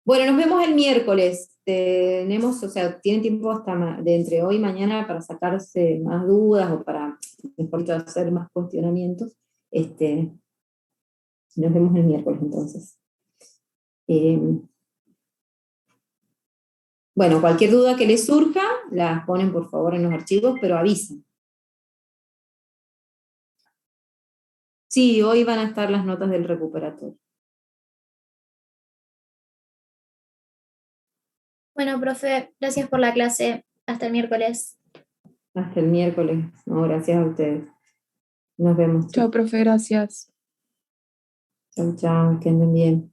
nos vemos el miércoles. Tenemos, o sea, tienen tiempo hasta de entre hoy y mañana para sacarse más dudas o para, mejor dicho, hacer más cuestionamientos. Nos vemos el miércoles entonces. Bueno, cualquier duda que les surja, las ponen por favor en los archivos, pero avisan. Sí, hoy van a estar las notas del recuperatorio. Bueno, profe, gracias por la clase. Hasta el miércoles. Hasta el miércoles. No, gracias a ustedes. Nos vemos. Chao, profe, gracias. Chao, chao, que anden bien.